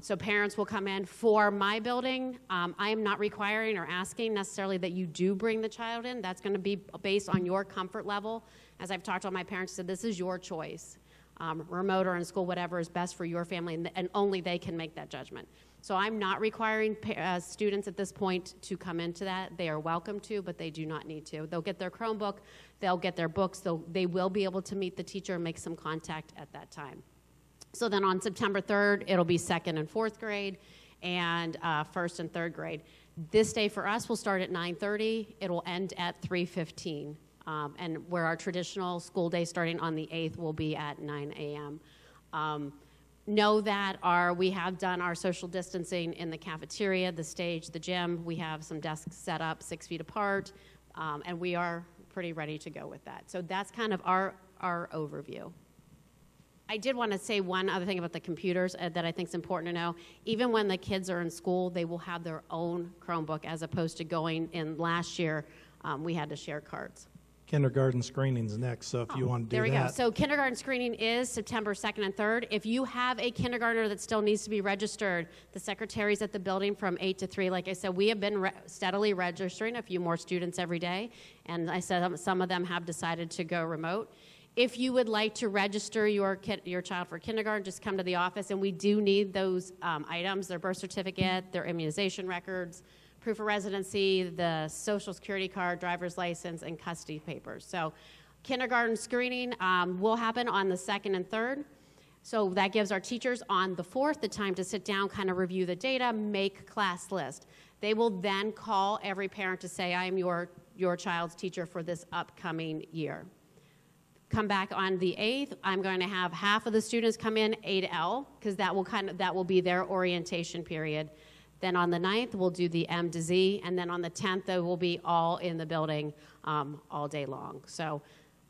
So parents will come in. For my building, I am not requiring or asking necessarily that you do bring the child in. That's going to be based on your comfort level. As I've talked to my parents, said this is your choice. Remote or in school, whatever is best for your family, and only they can make that judgment. So I'm not requiring students at this point to come into that. They are welcome to, but they do not need to. They'll get their Chromebook, they'll get their books, they will be able to meet the teacher and make some contact at that time. So then on September 3rd, it'll be 2nd and 4th grade and 1st and 3rd grade. This day for us will start at 9:30. It will end at 3:15. And where our traditional school day starting on the 8th will be at 9 a.m. Know that we have done our social distancing in the cafeteria, the stage, the gym. We have some desks set up 6 feet apart, and we are pretty ready to go with that. So that's kind of our overview. I did want to say one other thing about the computers that I think is important to know. Even when the kids are in school, they will have their own Chromebook as opposed to going in last year, we had to share cards. Kindergarten screening's next, so if you want to do that. There we go. So kindergarten screening is September 2nd and 3rd. If you have a kindergartner that still needs to be registered, the secretary's at the building from 8 to 3. Like I said, we have been steadily registering a few more students every day, and I said some of them have decided to go remote. If you would like to register your child for kindergarten, just come to the office, and we do need those items, their birth certificate, their immunization records, proof of residency, the social security card, driver's license, and custody papers. So kindergarten screening will happen on the 2nd and 3rd. So that gives our teachers on the 4th the time to sit down, kind of review the data, make class list. They will then call every parent to say, I am your child's teacher for this upcoming year. Come back on the 8th. I'm going to have half of the students come in 8L because that will be their orientation period. Then on the 9th, we'll do the M to Z, and then on the 10th, they will be all in the building all day long. So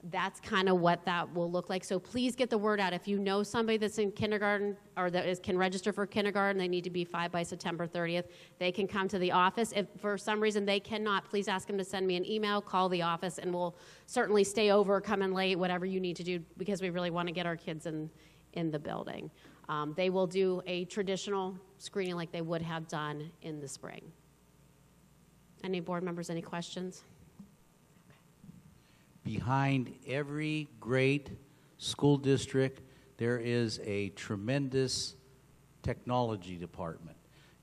that's kind of what that will look like. So please get the word out. If you know somebody that's in kindergarten or that can register for kindergarten, they need to be 5 by September 30th. They can come to the office. If for some reason they cannot, please ask them to send me an email, call the office, and we'll certainly stay over, come in late, whatever you need to do, because we really want to get our kids in the building. They will do a traditional screening like they would have done in the spring. Any board members, any questions? Behind every great school district, there is a tremendous technology department.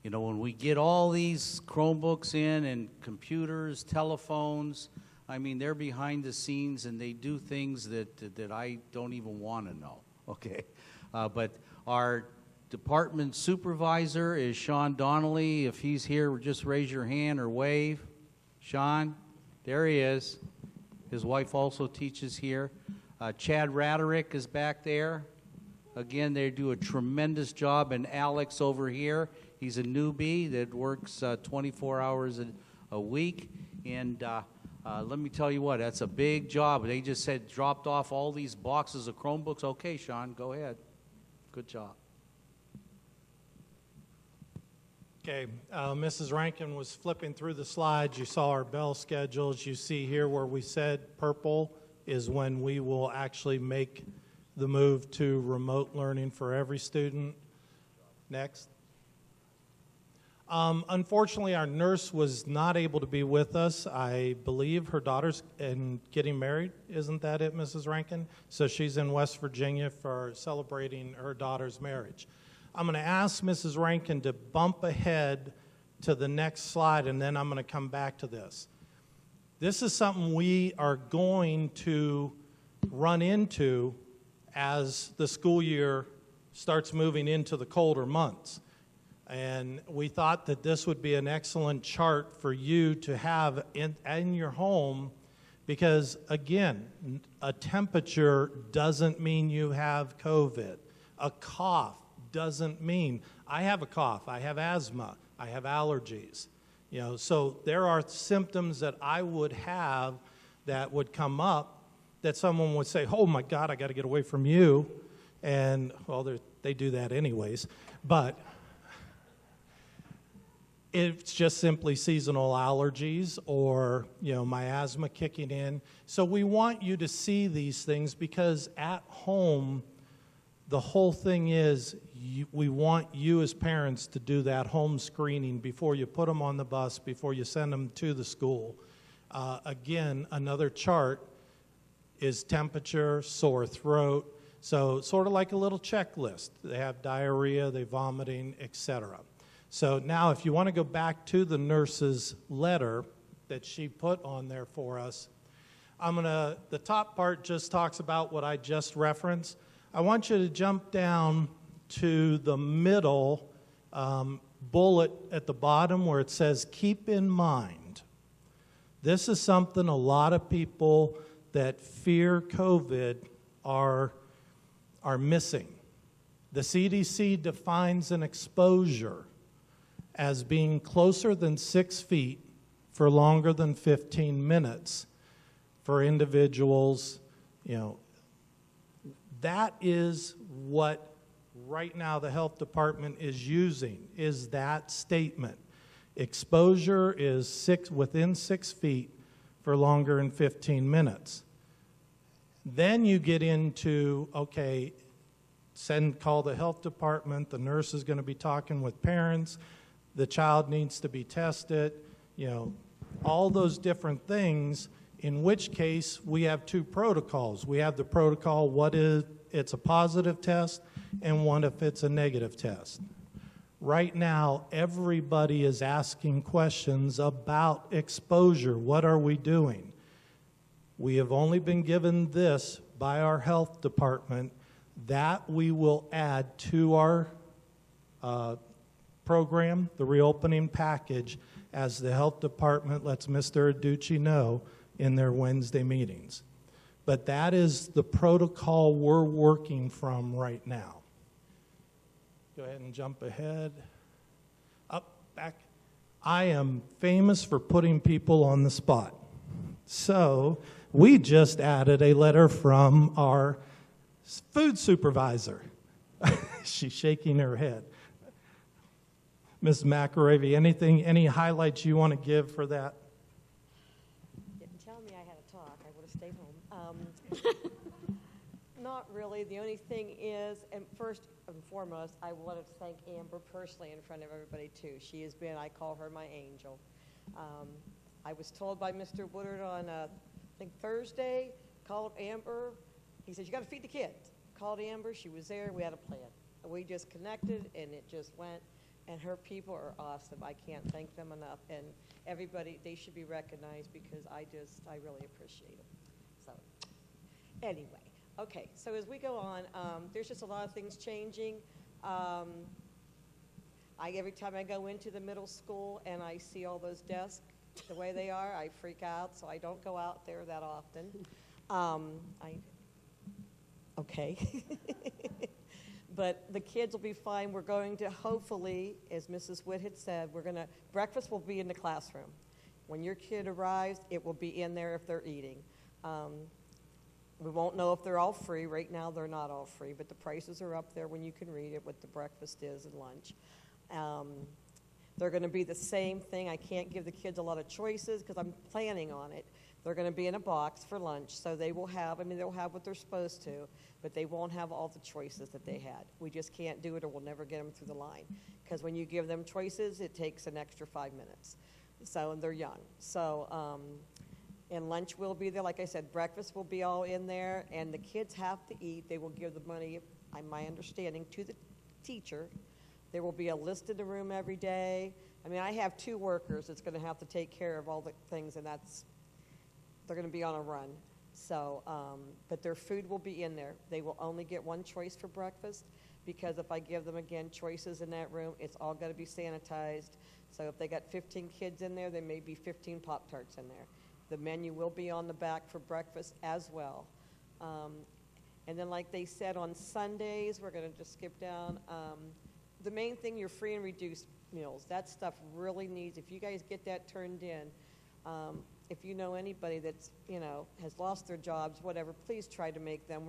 You know, when we get all these Chromebooks in and computers, telephones, I mean, they're behind the scenes and they do things that I don't even want to know, okay? But our department supervisor is Sean Donnelly. If he's here, just raise your hand or wave. Sean, there he is. His wife also teaches here. Chad Raderick is back there. Again, they do a tremendous job. And Alex over here, he's a newbie that works 24 hours a week. And let me tell you what, that's a big job. They just said dropped off all these boxes of Chromebooks. Okay, Sean, go ahead. Good job. Okay, Mrs. Rankin was flipping through the slides. You saw our bell schedules. You see here where we said purple is when we will actually make the move to remote learning for every student. Next. Unfortunately, our nurse was not able to be with us. I believe her daughter's getting married. Isn't that it, Mrs. Rankin? So she's in West Virginia for celebrating her daughter's marriage. I'm going to ask Mrs. Rankin to bump ahead to the next slide, and then I'm going to come back to this. This is something we are going to run into as the school year starts moving into the colder months. And we thought that this would be an excellent chart for you to have in your home because, again, a temperature doesn't mean you have COVID. A cough doesn't mean, I have a cough, I have asthma, I have allergies. You know, so there are symptoms that I would have that would come up that someone would say, oh my God, I got to get away from you. And, well, they do that anyways. But it's just simply seasonal allergies or, you know, my asthma kicking in. So we want you to see these things because at home, the whole thing is we want you as parents to do that home screening before you put them on the bus, before you send them to the school. Again, another chart is temperature, sore throat. So sort of like a little checklist. They have diarrhea, they vomiting, etc. So now if you want to go back to the nurse's letter that she put on there for us, the top part just talks about what I just referenced. I want you to jump down to the middle bullet at the bottom where it says, keep in mind. This is something a lot of people that fear COVID are missing. The CDC defines an exposure as being closer than 6 feet for longer than 15 minutes for individuals, you know. That is what right now the health department is using, is that statement. Exposure is within 6 feet for longer than 15 minutes. Then you get into, okay, call the health department, the nurse is going to be talking with parents, the child needs to be tested, you know, all those different things, in which case we have two protocols. We have the protocol, what if it's a positive test, and one if it's a negative test. Right now, everybody is asking questions about exposure. What are we doing? We have only been given this by our health department that we will add to our program, the reopening package, as the health department lets Mr. Aducci know in their Wednesday meetings. But that is the protocol we're working from right now. Go ahead and jump ahead. Up, back. I am famous for putting people on the spot. So we just added a letter from our food supervisor. She's shaking her head. Ms. McAravey, any highlights you want to give for that? Didn't tell me I had to talk. I would have stayed home. Not really. The only thing is, and first and foremost, I want to thank Amber personally in front of everybody, too. She has been, I call her my angel. I was told by Mr. Woodard on, I think Thursday, called Amber. He said, you got to feed the kids. Called Amber. She was there. We had a plan. We just connected, and it just went. And her people are awesome. I can't thank them enough. And everybody, they should be recognized because I really appreciate them. So anyway, okay, so as we go on, there's just a lot of things changing. Every time I go into the middle school and I see all those desks the way they are, I freak out, so I don't go out there that often. Okay. But the kids will be fine. We're going to hopefully, as Mrs. Witt had said, breakfast will be in the classroom. When your kid arrives, it will be in there if they're eating. We won't know if they're all free. Right now, they're not all free, but the prices are up there when you can read it, what the breakfast is and lunch. They're going to be the same thing. I can't give the kids a lot of choices because I'm planning on it. They're going to be in a box for lunch, so they will have, they'll have what they're supposed to, but they won't have all the choices that they had. We just can't do it or we'll never get them through the line. Because when you give them choices, it takes an extra 5 minutes. So, and they're young. So, and lunch will be there. Like I said, breakfast will be all in there, and the kids have to eat. They will give the money, my understanding, to the teacher. There will be a list in the room every day. I have 2 workers that's going to have to take care of all the things, and that's they're going to be on a run. So, but their food will be in there. They will only get one choice for breakfast, because if I give them, again, choices in that room, it's all got to be sanitized. So if they got 15 kids in there, there may be 15 Pop-Tarts in there. The menu will be on the back for breakfast as well. And then, like they said, on Sundays, we're going to just skip down. The main thing, your free and reduced meals. That stuff really needs, if you guys get that turned in, if you know anybody that's, has lost their jobs, whatever, please try to make them.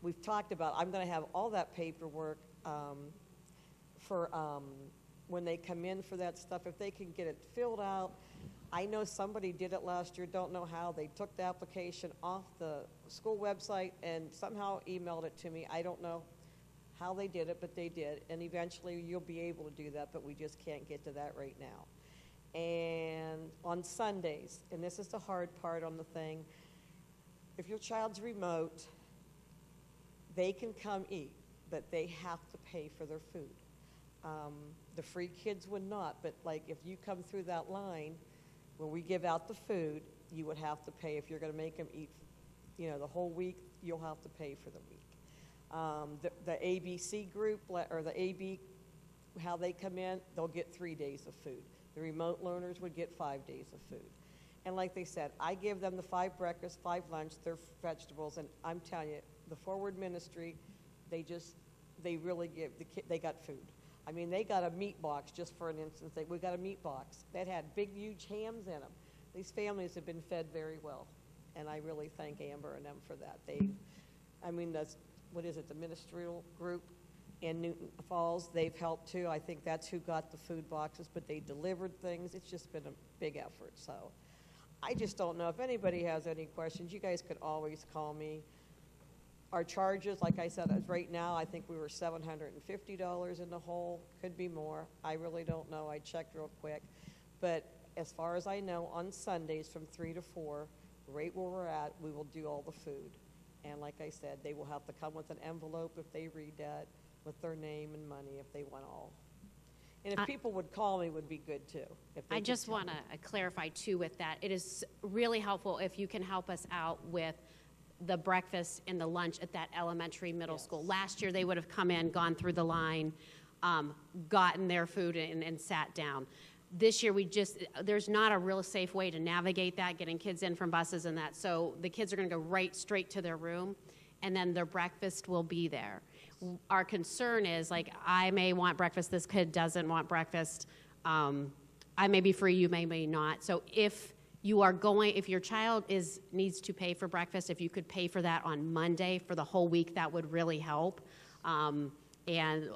We've talked about, I'm going to have all that paperwork for when they come in for that stuff. If they can get it filled out. I know somebody did it last year, don't know how. They took the application off the school website and somehow emailed it to me. I don't know how they did it, but they did. And eventually you'll be able to do that, but we just can't get to that right now. And on Sundays, and this is the hard part on the thing, if your child's remote, they can come eat, but they have to pay for their food. The free kids would not, but like if you come through that line, when we give out the food, you would have to pay. If you're going to make them eat, the whole week, you'll have to pay for the week. The ABC group, or the AB, how they come in, they'll get 3 days of food. The remote learners would get 5 days of food. And like they said, I give them the 5 breakfast, 5 lunch, their vegetables, and I'm telling you, the Forward Ministry, they really give, they got food. I mean, they got a meat box, just for an instance. We got a meat box that had big, huge hams in them. These families have been fed very well, and I really thank Amber and them for that. The ministerial group in Newton Falls, they've helped too. I think that's who got the food boxes, but they delivered things. It's just been a big effort. So I just don't know. If anybody has any questions, you guys could always call me. Our charges, like I said, right now, I think we were $750 in the hole. Could be more. I really don't know. I checked real quick. But as far as I know, on Sundays from 3 to 4, right where we're at, we will do all the food. And like I said, they will have to come with an envelope if they read that, with their name and money if they want all. And if people would call me, would be good too. I just want to clarify too with that. It is really helpful if you can help us out with the breakfast and the lunch at that elementary, middle school. Last year they would have come in, gone through the line, gotten their food and sat down. This year there's not a real safe way to navigate that, getting kids in from buses and that. So the kids are going to go straight to their room, and then their breakfast will be there. Our concern is, like, I may want breakfast, this kid doesn't want breakfast. I may be free, you may not. So if your child needs to pay for breakfast, if you could pay for that on Monday for the whole week, that would really help. And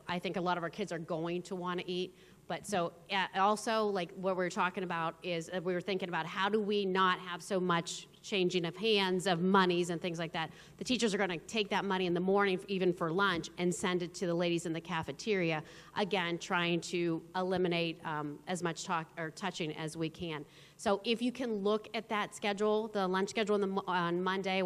I think a lot of our kids are going to want to eat. But so also, like what we're talking about is we were thinking about how do we not have so much changing of hands, of monies and things like that. The teachers are going to take that money in the morning, even for lunch, and send it to the ladies in the cafeteria, again, trying to eliminate as much talk or touching as we can. So if you can look at that schedule, the lunch schedule on Monday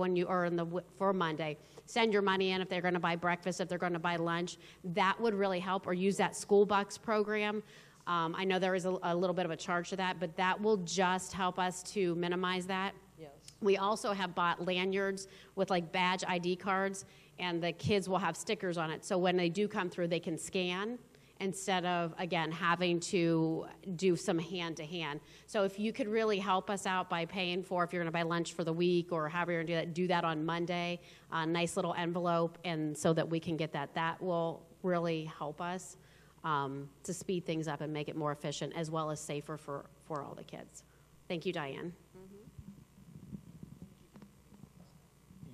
for Monday, send your money in if they're going to buy breakfast, if they're going to buy lunch, that would really help, or use that school bucks program. I know there is a little bit of a charge to that, but that will just help us to minimize that. Yes. We also have bought lanyards with like badge ID cards, and the kids will have stickers on it. So when they do come through, they can scan instead of, again, having to do some hand-to-hand. So if you could really help us out by paying for, if you're going to buy lunch for the week or however you're going to do that on Monday, a nice little envelope, and so that we can get that. That will really help us to speed things up and make it more efficient as well as safer for all the kids. Thank you, Diane.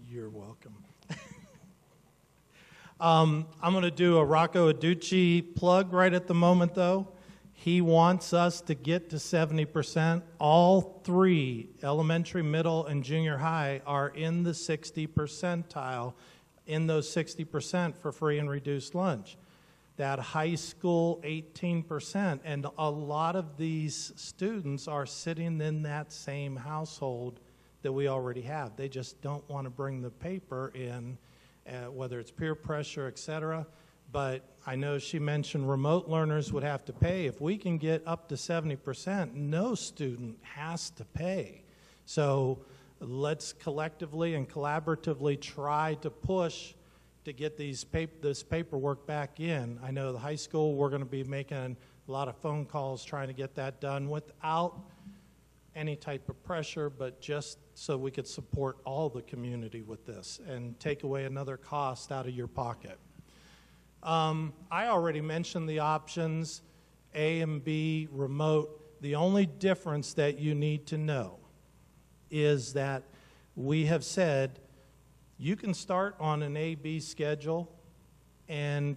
You're welcome. I'm going to do a Rocco Aducci plug right at the moment, though. He wants us to get to 70%. All 3, elementary, middle, and junior high, are in the 60 percentile, in those 60% for free and reduced lunch. That high school, 18%. And a lot of these students are sitting in that same household that we already have. They just don't want to bring the paper in, whether it's peer pressure, et cetera. But I know she mentioned remote learners would have to pay. If we can get up to 70%, no student has to pay. So let's collectively and collaboratively try to push to get this paperwork back in. I know the high school, we're going to be making a lot of phone calls trying to get that done without any type of pressure, but just so we could support all the community with this and take away another cost out of your pocket. I already mentioned the options, A and B, remote. The only difference that you need to know is that we have said you can start on an A-B schedule, and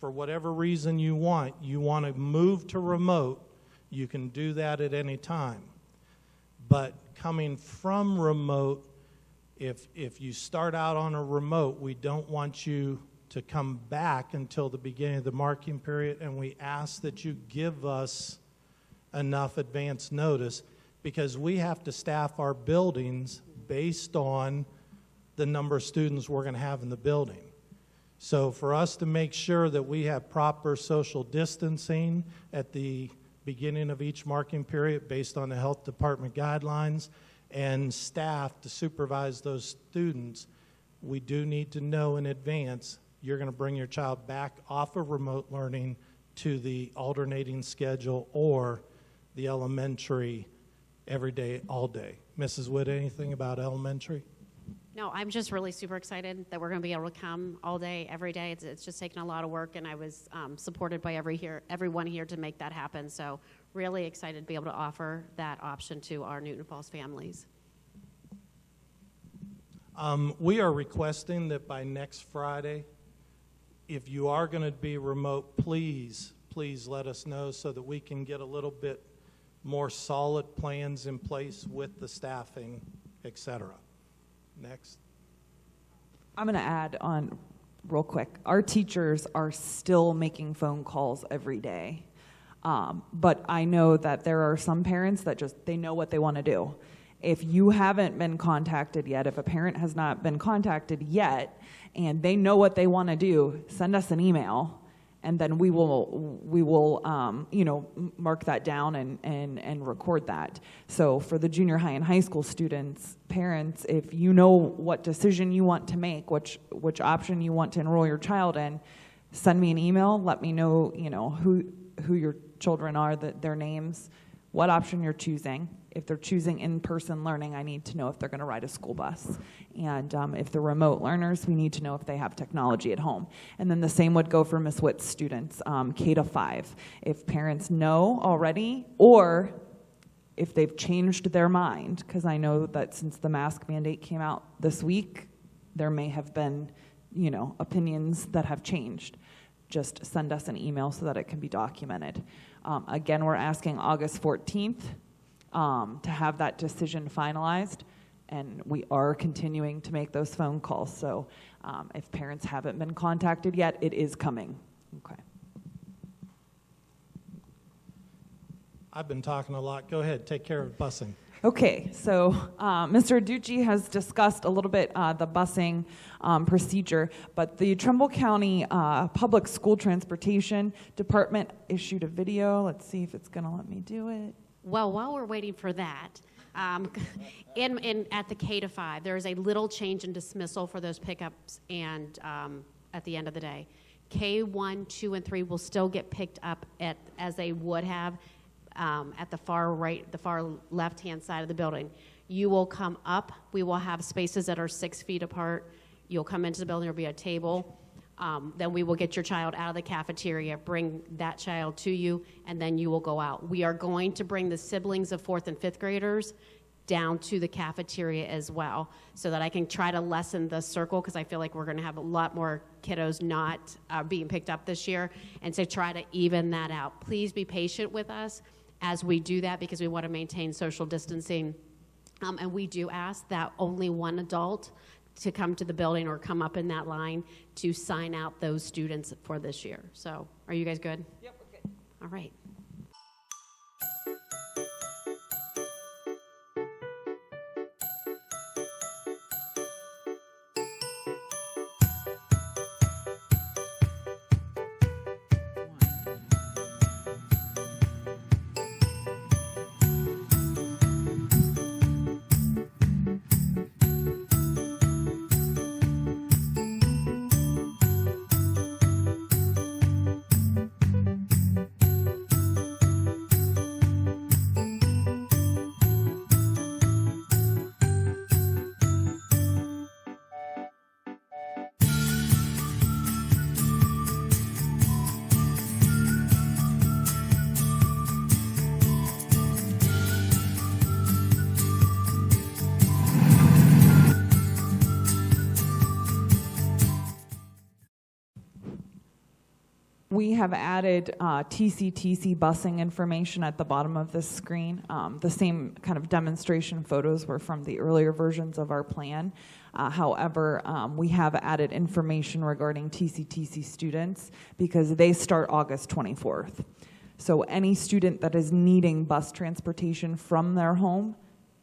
for whatever reason you want to move to remote, you can do that at any time. But coming from remote, if you start out on a remote, we don't want you to come back until the beginning of the marking period, and we ask that you give us enough advance notice because we have to staff our buildings based on the number of students we're going to have in the building. So for us to make sure that we have proper social distancing at the beginning of each marking period based on the health department guidelines and staff to supervise those students, we do need to know in advance you're going to bring your child back off of remote learning to the alternating schedule or the elementary every day, all day. Mrs. Wood, anything about elementary? No, I'm just really super excited that we're going to be able to come all day, every day. It's just taken a lot of work, and I was supported by everyone here to make that happen. So really excited to be able to offer that option to our Newton Falls families. We are requesting that by next Friday, if you are going to be remote, please let us know so that we can get a little bit more solid plans in place with the staffing, et cetera. Next. I'm going to add on real quick. Our teachers are still making phone calls every day. But I know that there are some parents that they know what they want to do. If you haven't been contacted yet, if a parent has not been contacted yet, and they know what they want to do, send us an email, and then we will mark that down and record that. So for the junior high and high school students, parents, if you know what decision you want to make, which option you want to enroll your child in, send me an email. Let me know, who your children are, their names, what option you're choosing. If they're choosing in-person learning, I need to know if they're going to ride a school bus. And if they're remote learners, we need to know if they have technology at home. And then the same would go for Ms. Witt's students, K-5. If parents know already, or if they've changed their mind, because I know that since the mask mandate came out this week, there may have been, opinions that have changed. Just send us an email so that it can be documented. Again, we're asking August 14th. To have that decision finalized, and we are continuing to make those phone calls. So if parents haven't been contacted yet, it is coming. Okay. I've been talking a lot. Go ahead, take care of busing. Okay, so Mr. Ducci has discussed a little bit the busing procedure, but the Trumbull County Public School Transportation Department issued a video. Let's see if it's going to let me do it. Well, while we're waiting for that, at the K-5, there is a little change in dismissal for those pickups and at the end of the day. K1, 2, and 3 will still get picked up as they would have at the far left-hand side of the building. You will come up. We will have spaces that are 6 feet apart. You'll come into the building. There will be a table. Then we will get your child out of the cafeteria, bring that child to you, and then you will go out. We are going to bring the siblings of 4th and 5th graders down to the cafeteria as well so that I can try to lessen the circle because I feel like we're going to have a lot more kiddos not being picked up this year, and to try to even that out. Please be patient with us as we do that because we want to maintain social distancing. And we do ask that only one adult to come to the building or come up in that line to sign out those students for this year. So, are you guys good? Yep, we're good. All right. We have added Tctc busing information at the bottom of this screen. The same kind of demonstration photos were from the earlier versions of our plan. However, we have added information regarding Tctc students because they start August 24th. So any student that is needing bus transportation from their home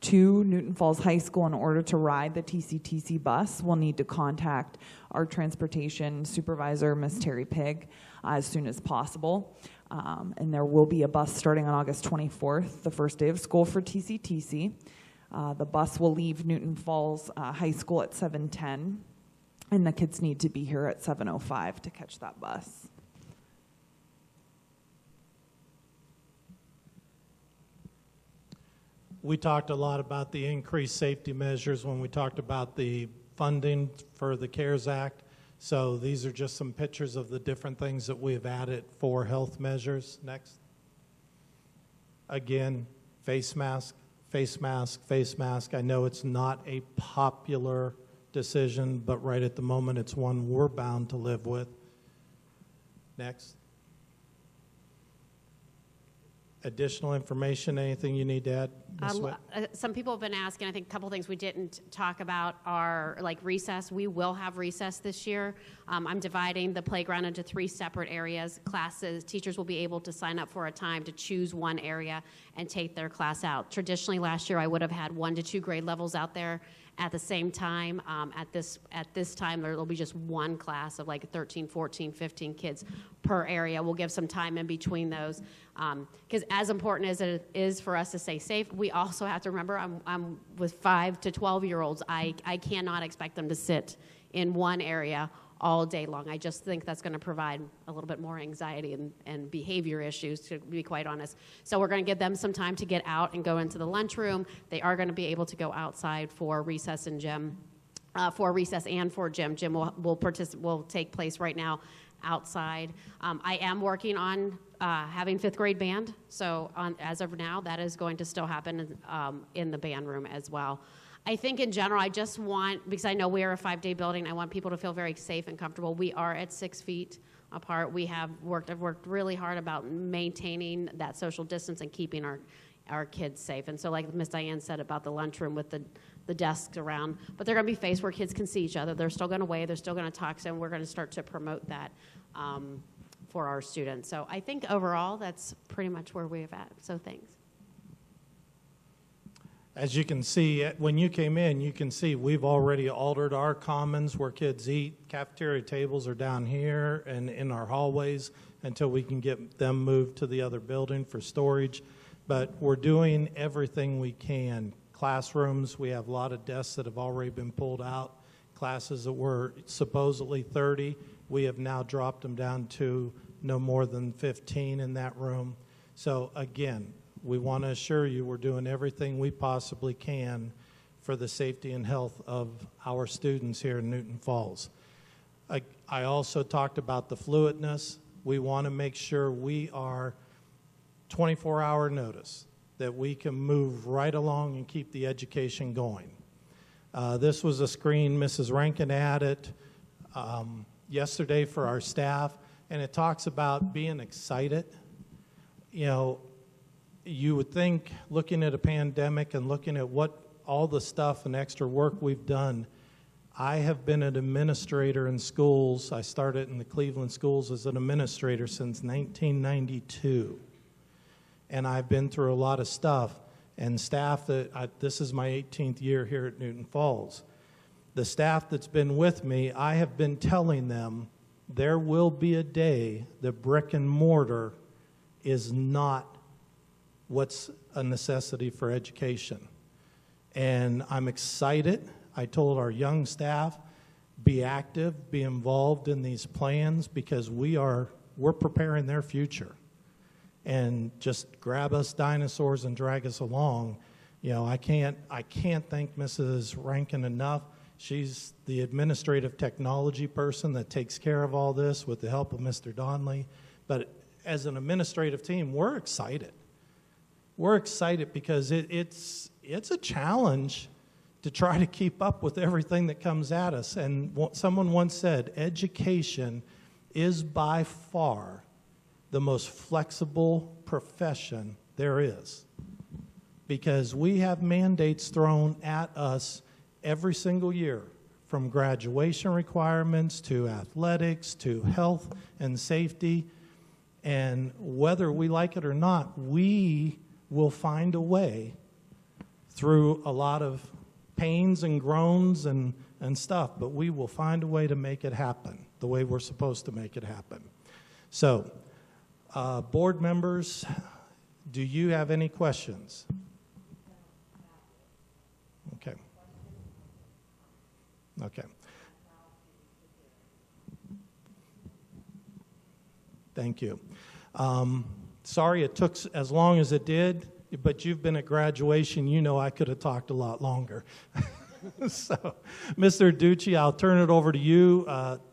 to Newton Falls High School in order to ride the Tctc bus will need to contact our transportation supervisor, Ms. Terry Pigg, as soon as possible. And there will be a bus starting on August 24th, the first day of school for Tctc. The bus will leave Newton Falls High School at 7:10, and the kids need to be here at 7:05 to catch that bus. We talked a lot about the increased safety measures when we talked about the funding for the CARES Act. So these are just some pictures of the different things that we have added for health measures. Next. Again, face mask, face mask, face mask. I know it's not a popular decision, but right at the moment it's one we're bound to live with. Next. Additional information, anything you need to add, Ms. Witt? Some people have been asking, I think a couple things we didn't talk about are like recess. We will have recess this year. I'm dividing the playground into 3 separate areas. Classes, teachers will be able to sign up for a time to choose one area and take their class out. Traditionally last year I would have had 1 to 2 grade levels out there at the same time. At this time there will be just one class of like 13, 14, 15 kids per area. We'll give some time in between those. Because as important as it is for us to stay safe, we also have to remember I'm with 5 to 12-year-olds. I cannot expect them to sit in one area all day long. I just think that's going to provide a little bit more anxiety and behavior issues, to be quite honest. So we're going to give them some time to get out and go into the lunchroom. They are going to be able to go outside for recess and gym, for recess and for gym. Gym will take place right now outside. I am working on having 5th grade band, so as of now, that is going to still happen in the band room as well. I think in general, I just want, because I know we are a 5-day building, I want people to feel very safe and comfortable. We are at 6 feet apart. I've worked really hard about maintaining that social distance and keeping our kids safe. And so like Ms. Diane said about the lunchroom with the desks around, but they're going to be faced where kids can see each other. They're still going to wave. They're still going to talk. So we're going to start to promote that for our students. So I think overall, that's pretty much where we're at. So thanks. As you can see, when you came in, you can see we've already altered our commons where kids eat. Cafeteria tables are down here and in our hallways until we can get them moved to the other building for storage. But we're doing everything we can. Classrooms, we have a lot of desks that have already been pulled out. Classes that were supposedly 30, we have now dropped them down to no more than 15 in that room. So again, we want to assure you we're doing everything we possibly can for the safety and health of our students here in Newton Falls. I also talked about the fluidness. We want to make sure we are 24-hour notice, that we can move right along and keep the education going. This was a screen Mrs. Rankin added yesterday for our staff, and it talks about being excited. You know, you would think, looking at a pandemic and looking at what all the stuff and extra work we've done, I have been an administrator in schools. I started in the Cleveland schools as an administrator since 1992. And I've been through a lot of stuff. And staff this is my 18th year here at Newton Falls. The staff that's been with me, I have been telling them there will be a day that brick and mortar is not what's a necessity for education. And I'm excited. I told our young staff, be active, be involved in these plans, because we're preparing their future. And just grab us dinosaurs and drag us along. You know, I can't thank Mrs. Rankin enough. She's the administrative technology person that takes care of all this with the help of Mr. Donnelly. But as an administrative team, we're excited. We're excited because it's a challenge to try to keep up with everything that comes at us. And someone once said, education is by far the most flexible profession there is, because we have mandates thrown at us every single year, from graduation requirements to athletics to health and safety. And whether we like it or not, we will find a way through a lot of pains and groans and stuff, but we will find a way to make it happen the way we're supposed to make it happen. So, board members, do you have any questions? Okay. Okay. Thank you. Sorry it took as long as it did, but you've been at graduation. You know I could have talked a lot longer. So, Mr. Ducci, I'll turn it over to you.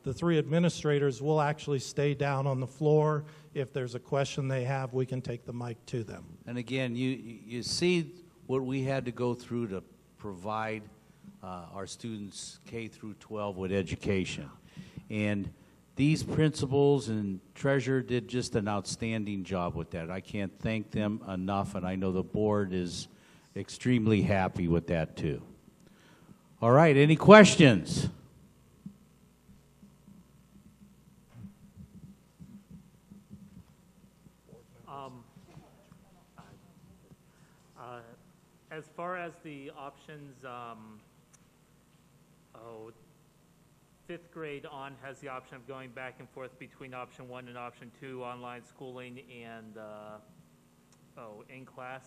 The three administrators will actually stay down on the floor. If there's a question they have, we can take the mic to them. And again, you see what we had to go through to provide our students K through 12 with education. And these principals and treasurer did just an outstanding job with that. I can't thank them enough, and I know the board is extremely happy with that too. All right, any questions? As far as the options, fifth grade on has the option of going back and forth between option 1 and option 2, online schooling and in class.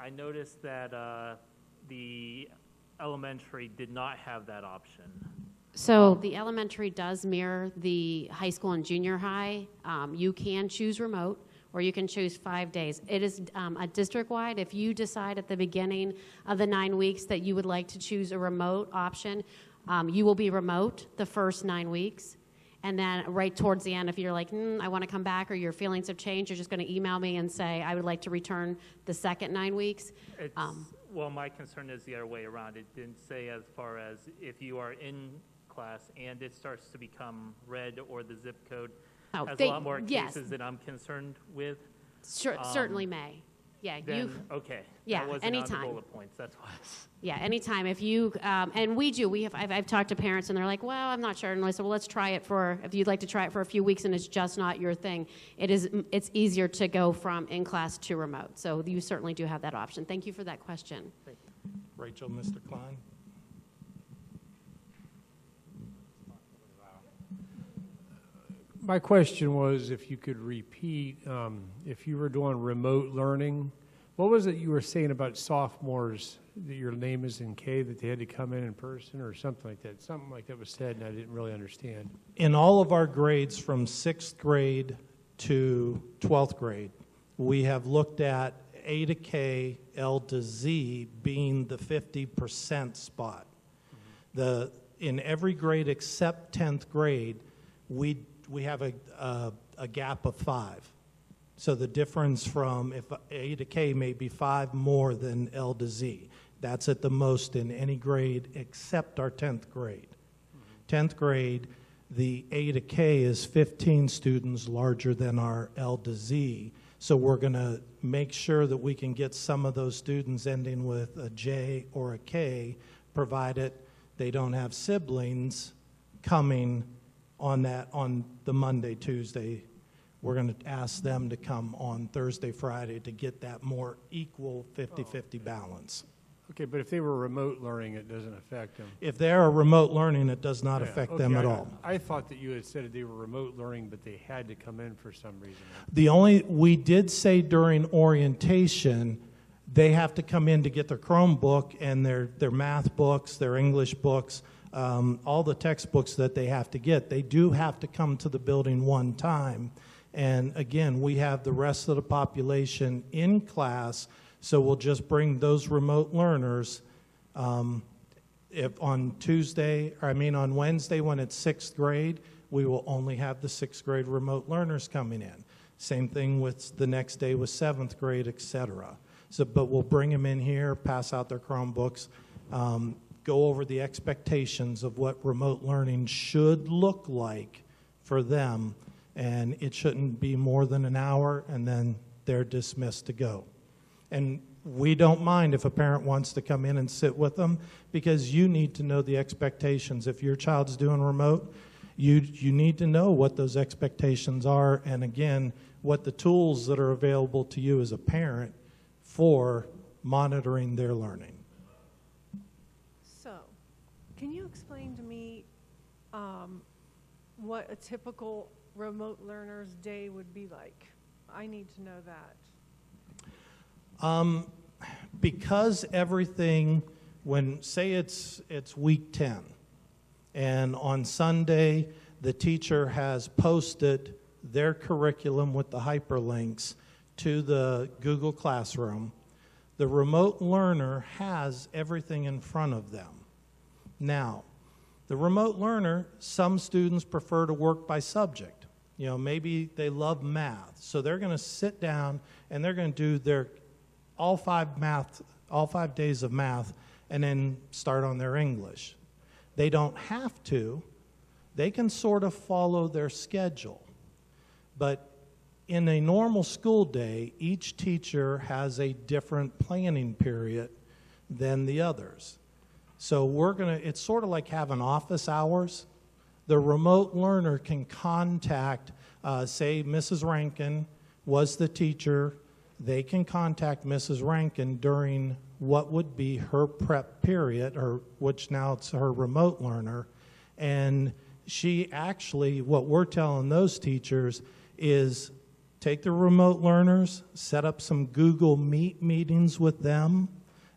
I noticed that the elementary did not have that option. So the elementary does mirror the high school and junior high. You can choose remote, or you can choose 5 days. It is a district-wide. If you decide at the beginning of the 9 weeks that you would like to choose a remote option, you will be remote the first 9 weeks. And then right towards the end, if you're like, I want to come back, or your feelings have changed, you're just going to email me and say, I would like to return the second 9 weeks. Well, my concern is the other way around. It didn't say as far as if you are in class and it starts to become red or the zip code has a lot more cases that I'm concerned with. Sure, certainly may. Yeah, okay. Yeah, that wasn't anytime. on the bullet points. That's why. Yeah, anytime. If you and we do, I've talked to parents and they're like, well, I'm not sure. And I said, well, let's try it if you'd like to try it for a few weeks and it's just not your thing. It's easier to go from in class to remote. So you certainly do have that option. Thank you for that question. Thank you. Rachel, Mr. Klein. My question was if you could repeat, if you were doing remote learning, what was it you were saying about sophomores, that your name is in K, that they had to come in person or something like that? Something like that was said and I didn't really understand. In all of our grades from 6th grade to 12th grade, we have looked at A to K, L to Z being the 50% spot. Mm-hmm. In every grade except 10th grade, we have a gap of 5. So the difference from if A to K may be 5 more than L to Z. That's at the most in any grade except our 10th grade. 10th grade, the A to K is 15 students larger than our L to Z. So we're going to make sure that we can get some of those students ending with a J or a K, provided they don't have siblings coming on the Monday, Tuesday. We're going to ask them to come on Thursday, Friday to get that more equal 50-50 balance. Okay, but if they were remote learning, it doesn't affect them. If they are remote learning, it does not affect them at all. I thought that you had said they were remote learning, but they had to come in for some reason. We did say during orientation, they have to come in to get their Chromebook and their math books, their English books, all the textbooks that they have to get. They do have to come to the building one time. And again, we have the rest of the population in class, so we'll just bring those remote learners. If on Wednesday when it's 6th grade, we will only have the 6th grade remote learners coming in. Same thing with the next day with 7th grade, etc. But we'll bring them in here, pass out their Chromebooks, go over the expectations of what remote learning should look like for them, and it shouldn't be more than an hour, and then they're dismissed to go. And we don't mind if a parent wants to come in and sit with them, because you need to know the expectations. If your child's doing remote, you need to know what those expectations are, and again, what the tools that are available to you as a parent for monitoring their learning. So, can you explain to me what a typical remote learner's day would be like? I need to know that. Because everything, say it's week 10, and on Sunday the teacher has posted their curriculum with the hyperlinks to the Google Classroom, the remote learner has everything in front of them. Now, the remote learner, some students prefer to work by subject. You know, maybe they love math, so they're going to sit down and they're going to do all 5 days of math, and then start on their English. They don't have to. They can sort of follow their schedule. But in a normal school day, each teacher has a different planning period than the others. So it's sort of like having office hours. The remote learner can contact, say Mrs. Rankin was the teacher. They can contact Mrs. Rankin during what would be her prep period, or which now it's her remote learner. And she actually, what we're telling those teachers is take the remote learners, set up some Google Meet meetings with them,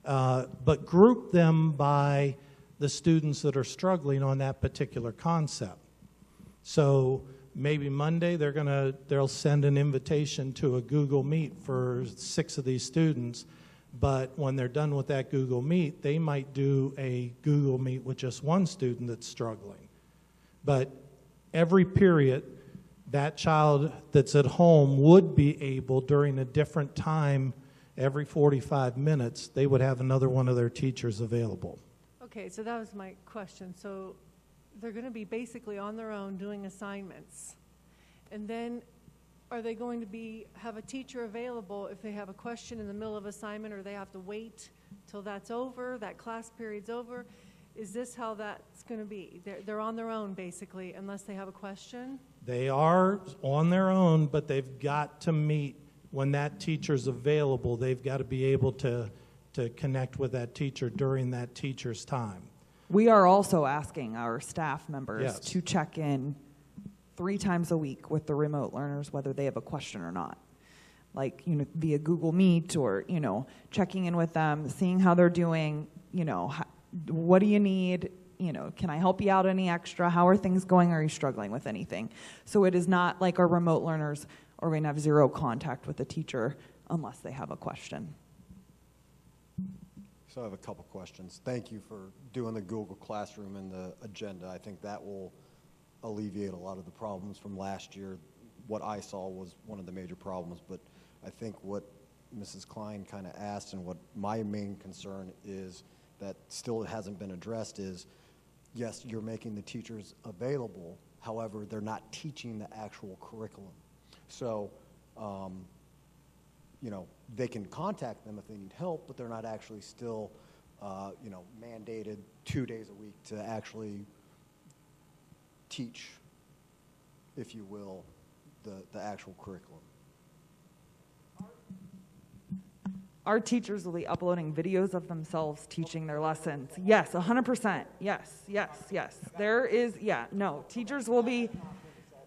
but group them by the students that are struggling on that particular concept. So maybe Monday they'll send an invitation to a Google Meet for 6 of these students, but when they're done with that Google Meet, they might do a Google Meet with just one student that's struggling. But every period, that child that's at home would be able, during a different time, every 45 minutes, they would have another one of their teachers available. Okay, so that was my question. So they're going to be basically on their own doing assignments. And then are they going to have a teacher available if they have a question in the middle of assignment, or they have to wait till that's over, that class period's over? Is this how that's going to be? They're on their own, basically, unless they have a question? They are on their own, but they've got to meet when that teacher's available. They've got to be able to connect with that teacher during that teacher's time. We are also asking our staff members Yes. to check in 3 times a week with the remote learners, whether they have a question or not. Like, via Google Meet, or, checking in with them, seeing how they're doing, what do you need? Can I help you out any extra? How are things going? Are you struggling with anything? So it is not like our remote learners are going to have 0 contact with the teacher unless they have a question. So I have a couple questions. Thank you for doing the Google Classroom and the agenda. I think that will alleviate a lot of the problems from last year. What I saw was one of the major problems, but I think what Mrs. Klein kind of asked, and what my main concern is that still hasn't been addressed, is yes, you're making the teachers available, however, they're not teaching the actual curriculum. So, they can contact them if they need help, but they're not actually still, mandated 2 days a week to actually teach, if you will, the actual curriculum. Our teachers will be uploading videos of themselves teaching their lessons. Yes, 100%. Yes. There is, no. Teachers will be,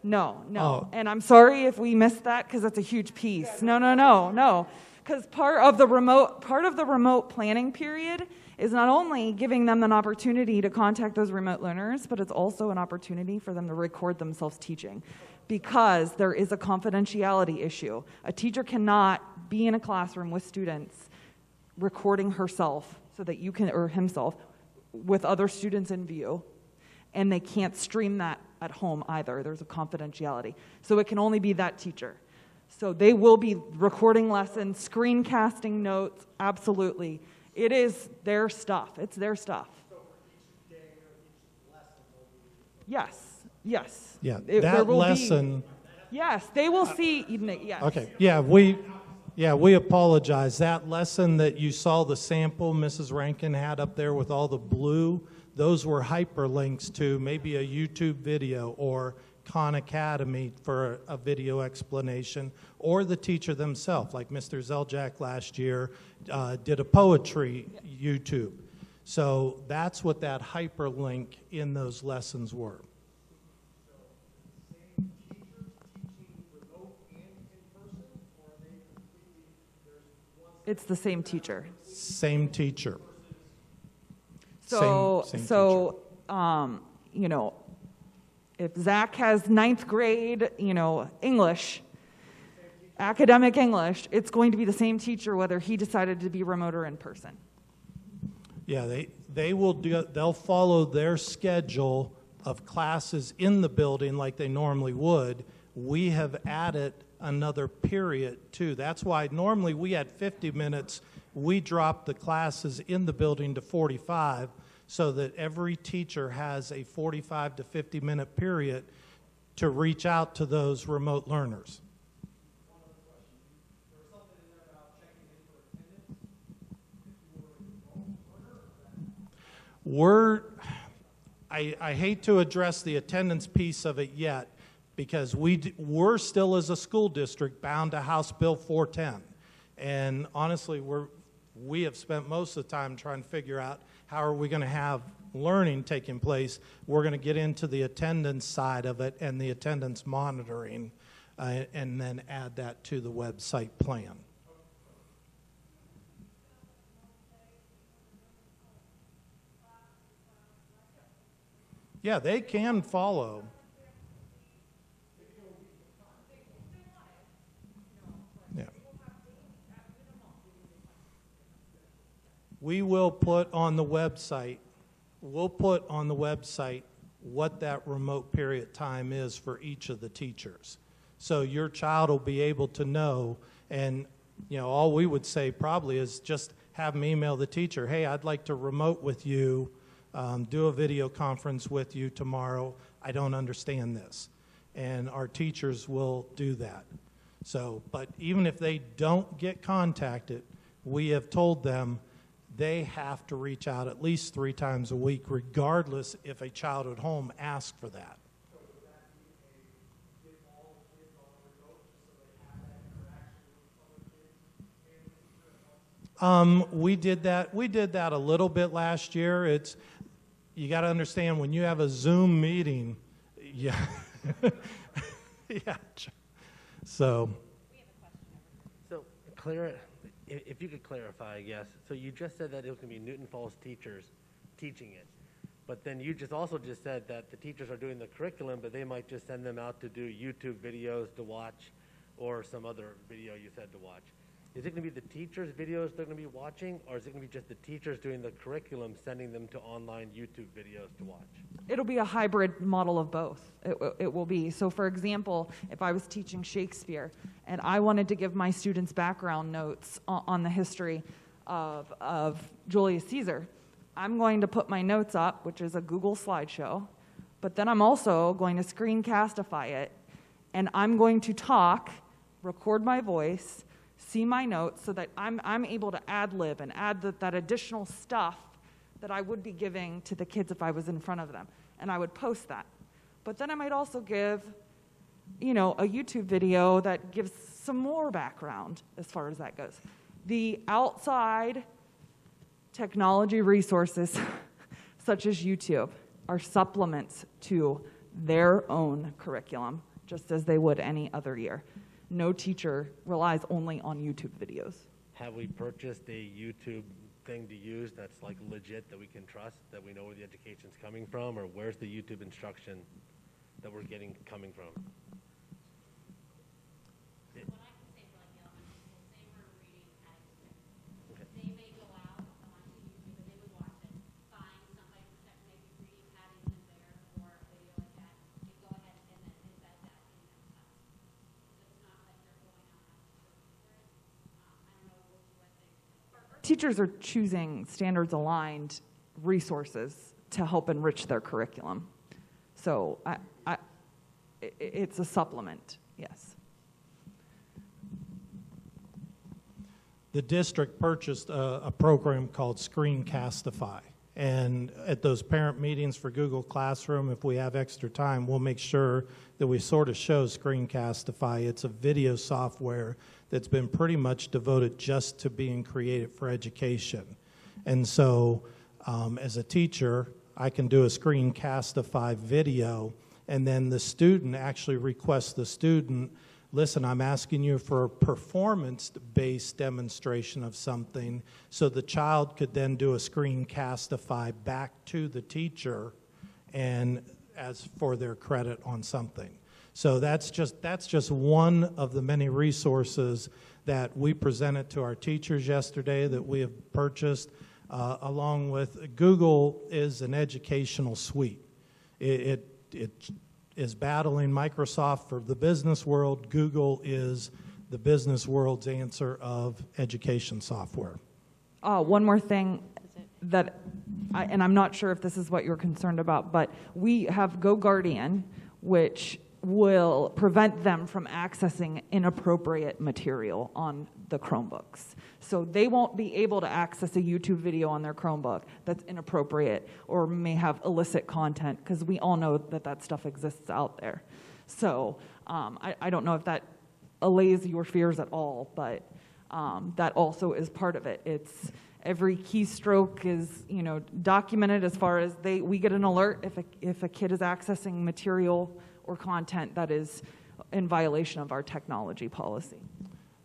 no. Oh. And I'm sorry if we missed that, because that's a huge piece. No. Because part of the remote planning period is not only giving them an opportunity to contact those remote learners, but it's also an opportunity for them to record themselves teaching, because there is a confidentiality issue. A teacher cannot be in a classroom with students recording herself so that you can, or himself, with other students in view, and they can't stream that at home either. There's a confidentiality. So it can only be that teacher. So they will be recording lessons, screencasting notes, absolutely. It is their stuff. It's their stuff. So for each day or each lesson will be... Yes. Yes. Yeah, There that will be- lesson. Yes, they will see, yes. Okay, yeah, we apologize. That lesson that you saw, the sample Mrs. Rankin had up there with all the blue, those were hyperlinks to maybe a YouTube video or Khan Academy for a video explanation, or the teacher themselves, like Mr. Zeljak last year did a poetry YouTube. So that's what that hyperlink in those lessons were. It's the same teacher. Same teacher. So, Same you know, if Zach has ninth grade, English, academic English, it's going to be the same teacher whether he decided to be remote or in person. Yeah, they'll follow their schedule of classes in the building like they normally would. We have added another period too. That's why normally we had 50 minutes. We dropped the classes in the building to 45 so that every teacher has a 45 to 50 minute period to reach out to those remote learners. I hate to address the attendance piece of it yet, because we're still, as a school district, bound to House Bill 410. And honestly, we have spent most of the time trying to figure out how are we going to have learning taking place. We're going to get into the attendance side of it and the attendance monitoring, and then add that to the website plan. Yeah, they can follow. Yeah. We will put on the website, what that remote period time is for each of the teachers. So your child will be able to know, and all we would say probably is just have them email the teacher, hey, I'd like to remote with you, do a video conference with you tomorrow. I don't understand this. And our teachers will do that. So, but even if they don't get contacted, we have told them they have to reach out at least 3 times a week, regardless if a child at home asks for that. We did that a little bit last year. You got to understand, when you have a Zoom meeting, yeah. Yeah. So if you could clarify, I guess. So you just said that it was going to be Newton Falls teachers teaching it, but then you also just said that the teachers are doing the curriculum, but they might just send them out to do YouTube videos to watch, or some other video you said to watch. Is it going to be the teachers' videos they're going to be watching, or is it going to be just the teachers doing the curriculum, sending them to online YouTube videos to watch? It'll be a hybrid model of both. It will be. So for example, if I was teaching Shakespeare and I wanted to give my students background notes on the history of Julius Caesar, I'm going to put my notes up, which is a Google slideshow, but then I'm also going to screencastify it, and I'm going to talk, record my voice, see my notes, so that I'm able to ad-lib and add that additional stuff that I would be giving to the kids if I was in front of them, and I would post that. But then I might also give, a YouTube video that gives some more background as far as that goes. The outside technology resources, such as YouTube, are supplements to their own curriculum, just as they would any other year. No teacher relies only on YouTube videos. Have we purchased a YouTube thing to use that's like legit, that we can trust, that we know where the education's coming from, or where's the YouTube instruction that we're getting coming from? What I can say for like the elementary school, say we're reading at a script. They may go out onto YouTube and they would watch it, find somebody that may be reading Paddington Bear or a video like that, and go ahead and then embed that in their class. So it's not like they're going out and searching for it. I don't know what they. Teachers are choosing standards-aligned resources to help enrich their curriculum. So it's a supplement, yes. The district purchased a program called Screencastify. And at those parent meetings for Google Classroom, if we have extra time, we'll make sure that we sort of show Screencastify. It's a video software that's been pretty much devoted just to being created for education. And so as a teacher, I can do a Screencastify video, and then the student actually requests the student, listen, I'm asking you for a performance-based demonstration of something, so the child could then do a Screencastify back to the teacher and as for their credit on something. So that's just one of the many resources that we presented to our teachers yesterday that we have purchased, along with Google is an educational suite. It is battling Microsoft for the business world. Google is the business world's answer of education software. One more thing that, and I'm not sure if this is what you're concerned about, but we have Goguardian, which will prevent them from accessing inappropriate material on the Chromebooks. So they won't be able to access a YouTube video on their Chromebook that's inappropriate or may have illicit content, because we all know that that stuff exists out there. So I don't know if that allays your fears at all, but that also is part of it. It's every keystroke is, you know, documented as far as we get an alert if a kid is accessing material or content that is in violation of our technology policy.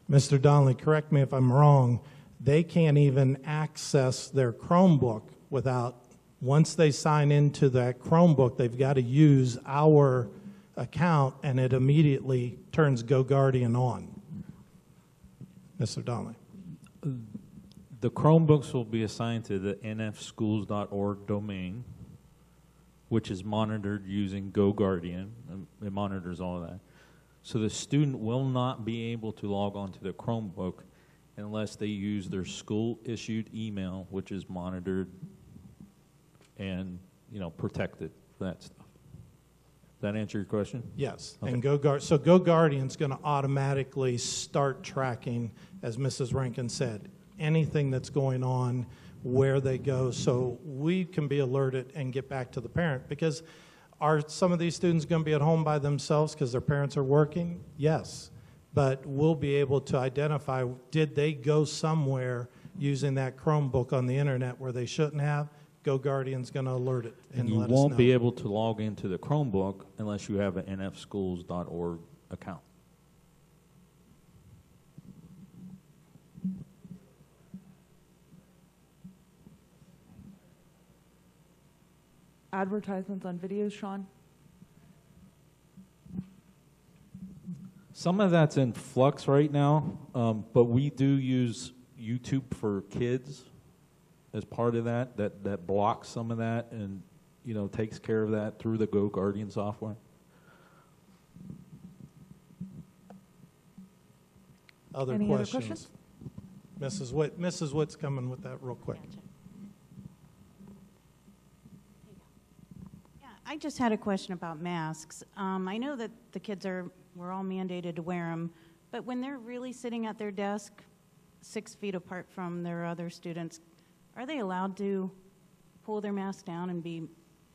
Mr. Donnelly, correct me if I'm wrong, they can't even access their Chromebook without, once they sign into that Chromebook, they've got to use our account, and it immediately turns Goguardian on. Mr. Donnelly. The Chromebooks will be assigned to the nfschools.org domain, which is monitored using Goguardian. It monitors all of that. So the student will not be able to log on to the Chromebook unless they use their school-issued email, which is monitored and, you know, protected for that stuff. Does that answer your question? Yes. Okay. And Goguardian's going to automatically start tracking, as Mrs. Rankin said, anything that's going on, where they go, so we can be alerted and get back to the parent. Because are some of these students going to be at home by themselves because their parents are working? Yes. But we'll be able to identify, did they go somewhere using that Chromebook on the internet where they shouldn't have? Goguardian's going to alert it and you let us know. won't be able to log into the Chromebook unless you have an nfschools.org account. Advertisements on videos, Sean? Some of that's in flux right now, but we do use YouTube for Kids as part of that blocks some of that and, you know, takes care of that through the Goguardian software. Other questions? Mrs. Witt's coming with that real quick. Gotcha. I just had a question about masks. I know that the kids we're all mandated to wear them, but when they're really sitting at their desk 6 feet apart from their other students, are they allowed to pull their mask down and be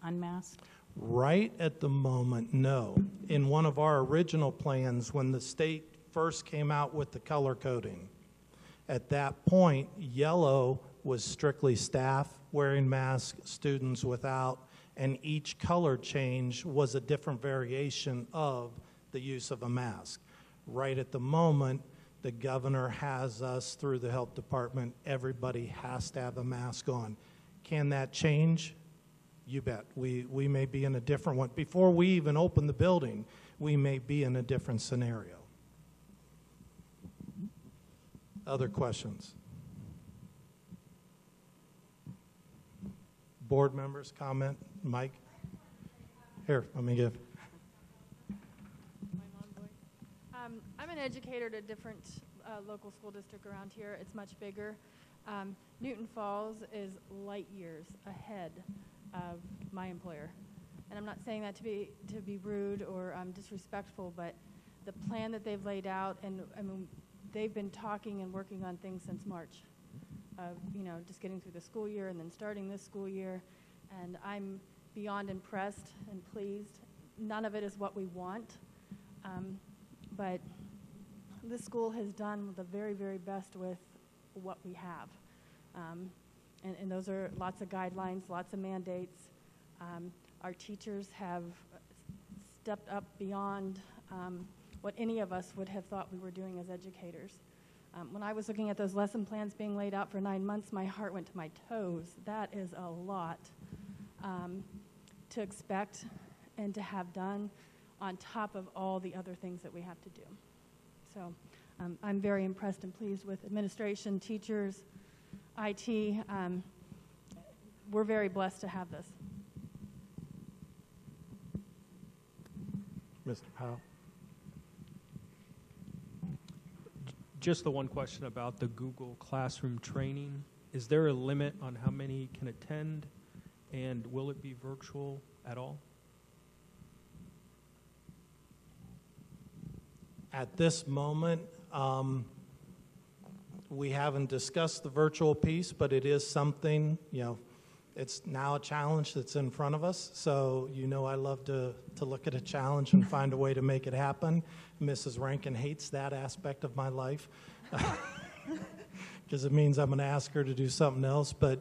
unmasked? Right at the moment, no. In one of our original plans, when the state first came out with the color coding, at that point, yellow was strictly staff wearing masks, students without, and each color change was a different variation of the use of a mask. Right at the moment, the governor has us through the health department, everybody has to have a mask on. Can that change? You bet. We may be in a different one. Before we even open the building, we may be in a different scenario. Other questions? Board members, comment? Mike? Here, let me give. I'm an educator at a different local school district around here. It's much bigger. Newton Falls is light years ahead of my employer. and I'm not saying that to be rude or disrespectful, but the plan that they've laid out, and I mean, they've been talking and working on things since March of, just getting through the school year and then starting this school year, and I'm beyond impressed and pleased. None of it is what we want, but this school has done the very, very best with what we have. And those are lots of guidelines, lots of mandates. Our teachers have stepped up beyond what any of us would have thought we were doing as educators. When I was looking at those lesson plans being laid out for 9 months, my heart went to my toes. That is a lot to expect and to have done on top of all the other things that we have to do. So I'm very impressed and pleased with administration, teachers, IT. We're very blessed to have this. Mr. Powell? Just the one question about the Google Classroom training. Is there a limit on how many can attend, and will it be virtual at all? At this moment, we haven't discussed the virtual piece, but it is something, it's now a challenge that's in front of us. So, I love to look at a challenge and find a way to make it happen. Mrs. Rankin hates that aspect of my life because it means I'm going to ask her to do something else. But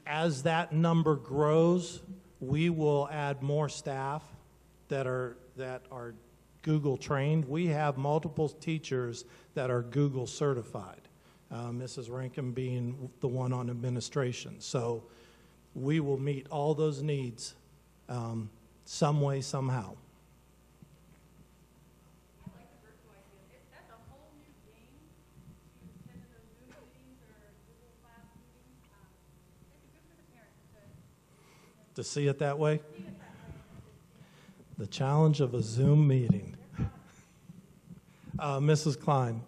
as that number grows, we will add more staff that are Google trained. We have multiple teachers that are Google certified, Mrs. Rankin being the one on administration. So we will meet all those needs some way, somehow. I like the virtual idea. That's a whole new game to attend those Zoom meetings or Google Class meetings. It's good for the parents To see it that way? The challenge of a Zoom meeting. Mrs. Klein.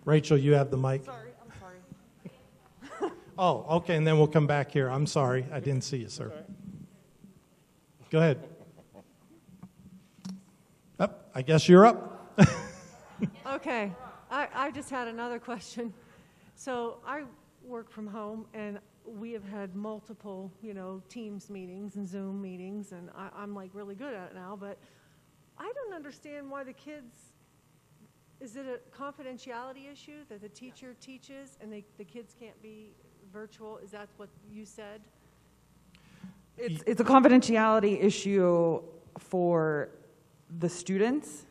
Rachel, you have the mic. Sorry, I'm sorry. Oh, okay, and then we'll come back here. I'm sorry, I didn't see you, sir. Go ahead. I guess you're up. Okay, I just had another question. So I work from home, and we have had multiple, Teams meetings and Zoom meetings, and I'm like really good at it now, but I don't understand why the kids, is it a confidentiality issue that the teacher teaches and the kids can't be virtual? Is that what you said? It's a confidentiality issue for the students,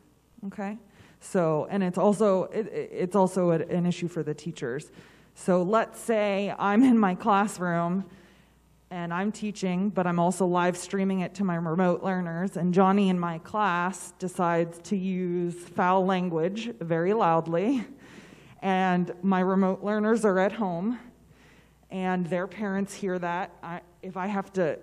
okay? So, and it's also an issue for the teachers. So let's say I'm in my classroom and I'm teaching, but I'm also live streaming it to my remote learners, and Johnny in my class decides to use foul language very loudly, and my remote learners are at home, and their parents hear that. If I have to,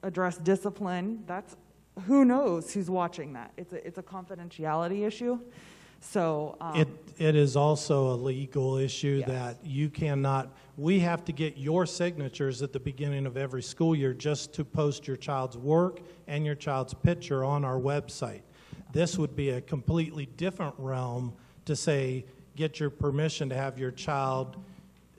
address discipline, that's, who knows who's watching that? It's a confidentiality issue. So it is also a legal issue. Yes. That you cannot, we have to get your signatures at the beginning of every school year just to post your child's work and your child's picture on our website. This would be a completely different realm to say, get your permission to have your child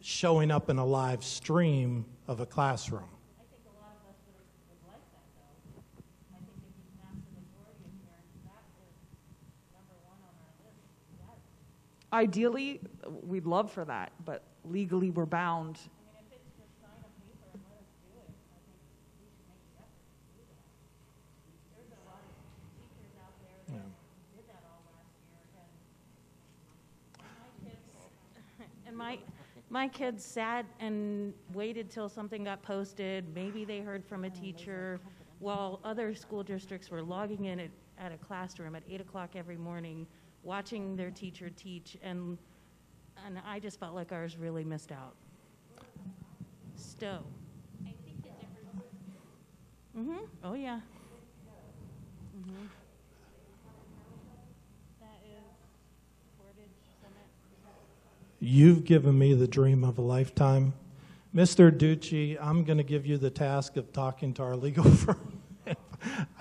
showing up in a live stream of a classroom. I think a lot of us would like that, though. I think if you pass the majority of parents, that is number one on our list. ideally, we'd love for that, but legally we're bound. I mean, if it's just sign a paper and let us do it, I think we should make the effort to do that. There's a lot of teachers out there that did that all last year, And my kids sat and waited till something got posted. Maybe they heard from a teacher, while other school districts were logging in at a classroom at 8 o'clock every morning, watching their teacher teach, and I just felt like ours really missed out. Stowe. I think the difference is Mm-hmm. Oh, yeah. Mm-hmm. that is Portage Summit. You've given me the dream of a lifetime, Mr. Ducci, I'm going to give you the task of talking to our legal firm.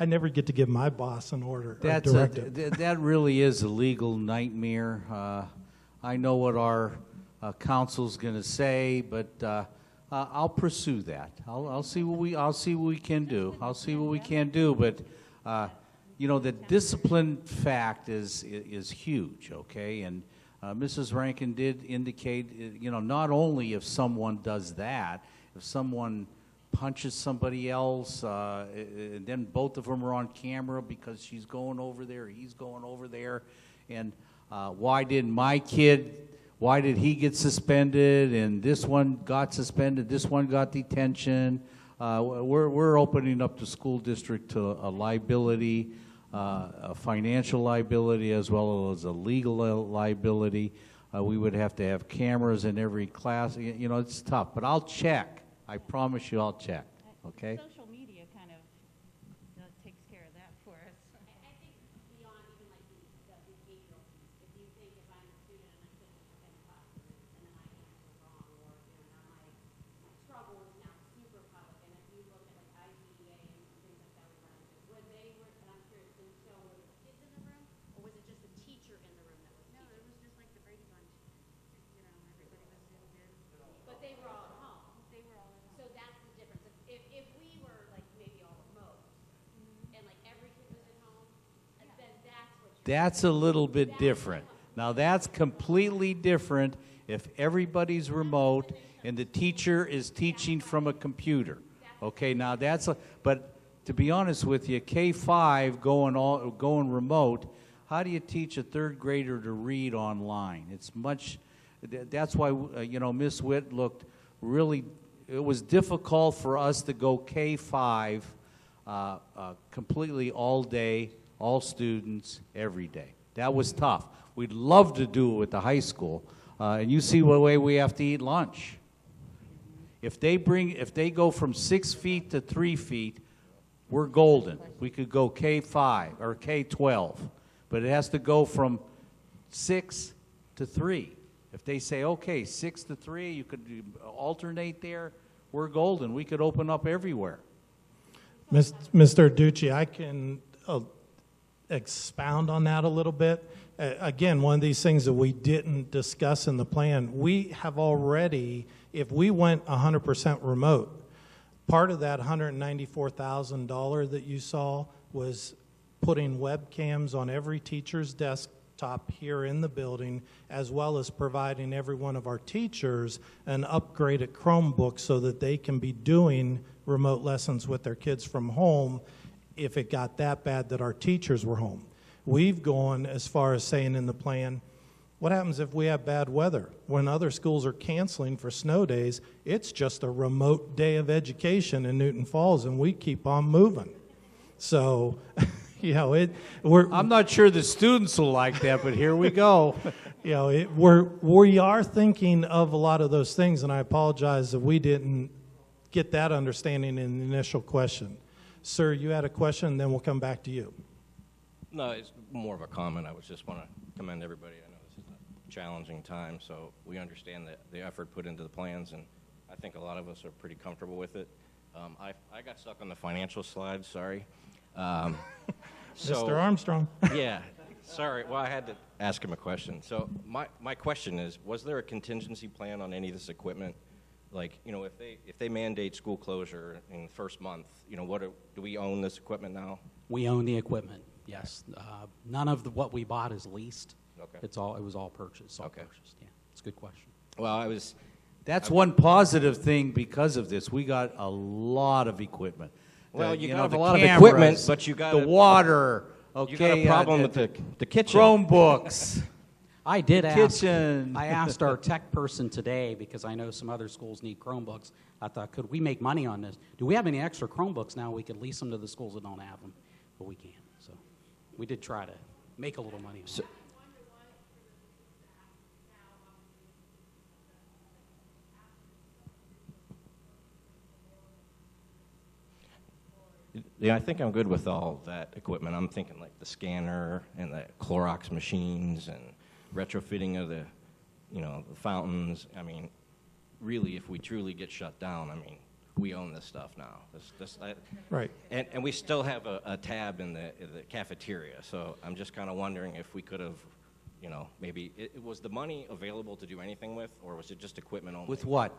I never get to give my boss an order or directive. That really is a legal nightmare. I know what our counsel's going to say, but I'll pursue that. I'll see what we can do. I'll see what we can do. But you know, the discipline fact is huge. Okay, and Mrs. Rankin did indicate, you know, not only if someone does that, if someone punches somebody else, and then both of them are on camera because she's going over there, he's going over there, and why did he get suspended, and this one got suspended, this one got detention. We're opening up the school district to a liability, a financial liability as well as a legal liability. We would have to have cameras in every class. You know, it's tough, but I'll check. I promise you I'll check, okay? Social media kind of takes care of that for us. I think beyond even like the behavioral piece, if you think if I'm a student and I'm sitting in the classroom and then I answer wrong, or you know, now my struggle is now super public, and if you look at like IDEA and things like that we run into, when they were, and I'm curious, did it show were the kids in the room, or was it just the teacher in the room that was teaching? No, it was just like the Brady Bunch. You know, everybody was zoomed in. But they were all at home. They were all at home. So that's the difference. If we were like maybe all remote, and like every kid was at home, then that's what you're That's a little bit different. Now that's completely different if everybody's remote and the teacher is teaching from a computer. Okay, now but to be honest with you, K-5 going remote, how do you teach a third grader to read online? It's much, that's why, you know, Miss Witt looked really, it was difficult for us to go K-5 completely all day, all students, every day. That was tough. We'd love to do it with the high school. And you see what way we have to eat lunch. If they go from 6 feet to 3 feet, we're golden. We could go K-5 or K-12, but it has to go from 6 to 3. If they say, okay, 6 to 3, you could alternate there, we're golden. We could open up everywhere. Mr. Ducci, I can expound on that a little bit. Again, one of these things that we didn't discuss in the plan, we have already, if we went 100% remote, part of that $194,000 that you saw was putting webcams on every teacher's desktop here in the building, as well as providing every one of our teachers an upgraded Chromebook so that they can be doing remote lessons with their kids from home if it got that bad that our teachers were home. We've gone as far as saying in the plan, what happens if we have bad weather? When other schools are canceling for snow days, it's just a remote day of education in Newton Falls, and we keep on moving. So, you know, I'm not sure the students will like that, but here we go. You know, we are thinking of a lot of those things, and I apologize that we didn't get that understanding in the initial question. Sir, you had a question, and then we'll come back to you. No, it's more of a comment. I just want to commend everybody. I know this is a challenging time, so we understand the effort put into the plans, and I think a lot of us are pretty comfortable with it. I got stuck on the financial slide, sorry. Mr. Armstrong. Yeah, sorry. Well, I had to ask him a question. So my question is, was there a contingency plan on any of this equipment? Like, you know, if they mandate school closure in the first month, you know, do we own this equipment now? We own the equipment, yes. None of what we bought is leased. Okay. It was all purchased. Purchased. Yeah, it's a good question. Well, That's one positive thing because of this. We got a lot of equipment. Well, you got know, a lot cameras, of equipment, but you got the water. Okay, you got a problem with the kitchen. Chromebooks. I did ask. Kitchen. I asked our tech person today because I know some other schools need Chromebooks. I thought, could we make money on this? Do we have any extra Chromebooks now? We could lease them to the schools that don't have them, but we can't. So we did try to make a little money on it. Yeah, I think I'm good with all that equipment. I'm thinking like the scanner and the Clorox machines and retrofitting of the, you know, the fountains. I mean, really, if we truly get shut down, I mean, we own this stuff now. Right. And we still have a tab in the cafeteria, so I'm just kind of wondering if we could have, you know, maybe, was the money available to do anything with, or was it just equipment only? With what?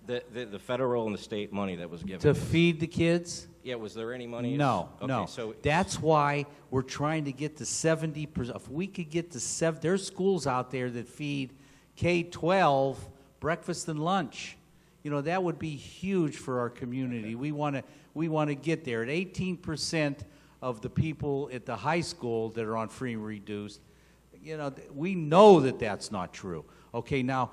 The federal and the state money that was given. To feed the kids? Yeah, was there any money? No, Okay, no. so That's why we're trying to get to 70%. If we could get to there's schools out there that feed K-12 breakfast and lunch. You know, that would be huge for our community. We want to get there. At 18% of the people at the high school that are on free and reduced, you know, we know that that's not true. Okay, now,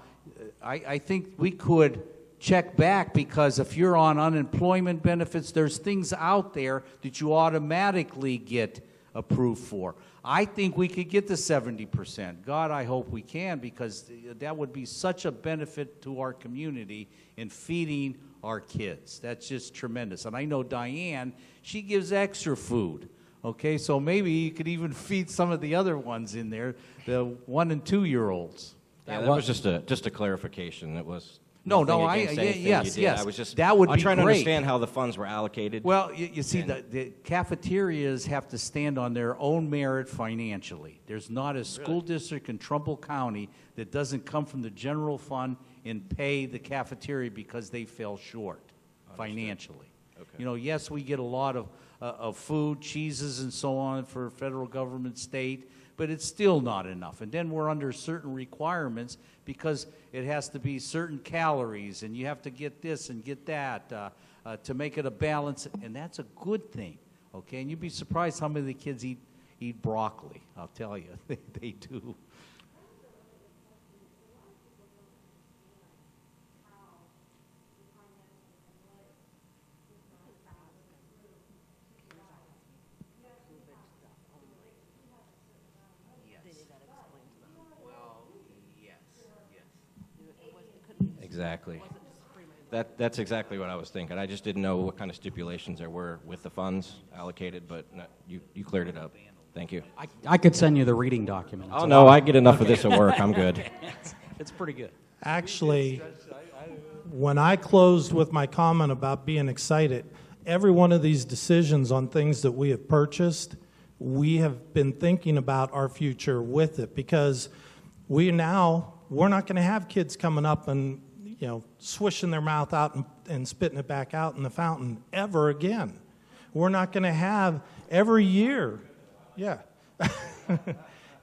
I think we could check back, because if you're on unemployment benefits, there's things out there that you automatically get approved for. I think we could get to 70%. God, I hope we can, because that would be such a benefit to our community in feeding our kids. That's just tremendous. And I know Diane, she gives extra food. Okay, so maybe you could even feed some of the other ones in there, the 1 and 2 year olds. Yeah, that was just a clarification. It was No, nothing against anything yes, you did. yes. I was just, that would I'm be trying great. to understand how the funds were allocated. Well, you see, the cafeterias have to stand on their own merit financially. There's not a school district in Trumbull County that doesn't come from the general fund and pay the cafeteria because they fell short financially. Okay. You know, yes, we get a lot of food, cheeses, and so on for federal government, state, but it's still not enough. And then we're under certain requirements because it has to be certain calories, and you have to get this and get that to make it a balance, and that's a good thing, okay? And you'd be surprised how many of the kids eat broccoli, I'll tell you. They do. Exactly. That's exactly what I was thinking. I just didn't know what kind of stipulations there were with the funds allocated, but no, you cleared it up. Thank you. I could send you the reading document. Oh, no, I get enough of this at work. I'm good. It's pretty good. Actually, when I closed with my comment about being excited, every one of these decisions on things that we have purchased, we have been thinking about our future with it, because we're not going to have kids coming up and, you know, swishing their mouth out and spitting it back out in the fountain ever again. We're not going to have every year,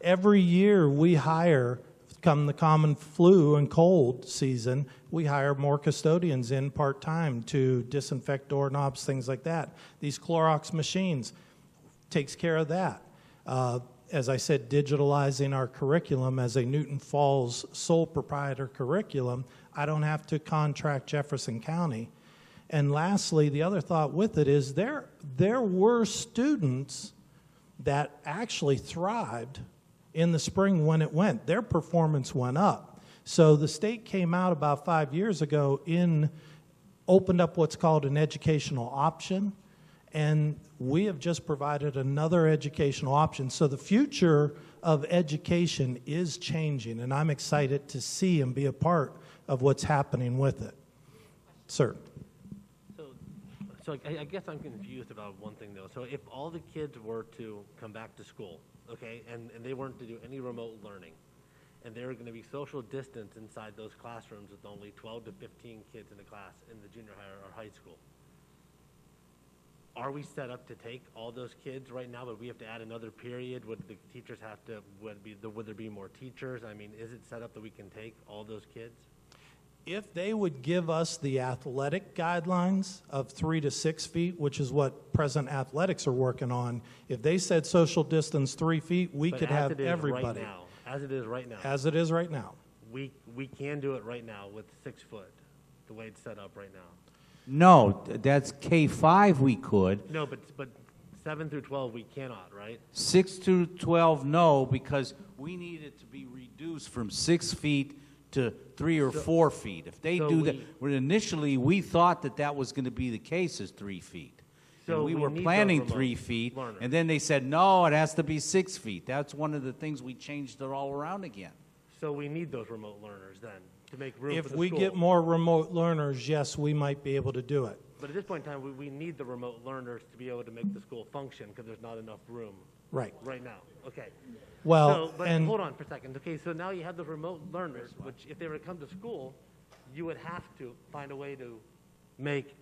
every year we hire, come the common flu and cold season, we hire more custodians in part-time to disinfect doorknobs, things like that. These Clorox machines takes care of that. As I said, digitalizing our curriculum as a Newton Falls sole proprietor curriculum, I don't have to contract Jefferson County. And lastly, the other thought with it is there were students that actually thrived in the spring when it went. Their performance went up. So the state came out about 5 years ago opened up what's called an educational option, and we have just provided another educational option. So the future of education is changing, and I'm excited to see and be a part of what's happening with it. Sir. So I guess I'm confused about one thing, though. So if all the kids were to come back to school, okay, and they weren't to do any remote learning, and they were going to be social distance inside those classrooms with only 12 to 15 kids in the class in the junior high or high school, are we set up to take all those kids right now? Would we have to add another period? Would the teachers have to, would there be more teachers? I mean, is it set up that we can take all those kids? If they would give us the athletic guidelines of 3 to 6 feet, which is what present athletics are working on, if they said social distance 3 feet, we could have everybody. Right now, as it is right now. As it is right now. We can do it right now with 6 foot, the way it's set up right now. No, that's K-5 we could. No, but 7 through 12 we cannot, right? 6 to 12, no, because we need it to be reduced from 6 feet to 3 or 4 feet. If they do that, initially we thought that was going to be the case, is 3 feet. So and we were planning 3 feet, and then they said, no, it has to be 6 feet. That's one of the things we changed it all around again. So we need those remote learners then. to make room for If the we school. get more remote learners, yes, we might be able to do it. But at this point in time, we need the remote learners to be able to make the school function because there's not enough room. Right. Right now, okay. Well, So, but and- hold on for a second. Okay, so now you have the remote learners, which if they were to come to school, you would have to find a way to make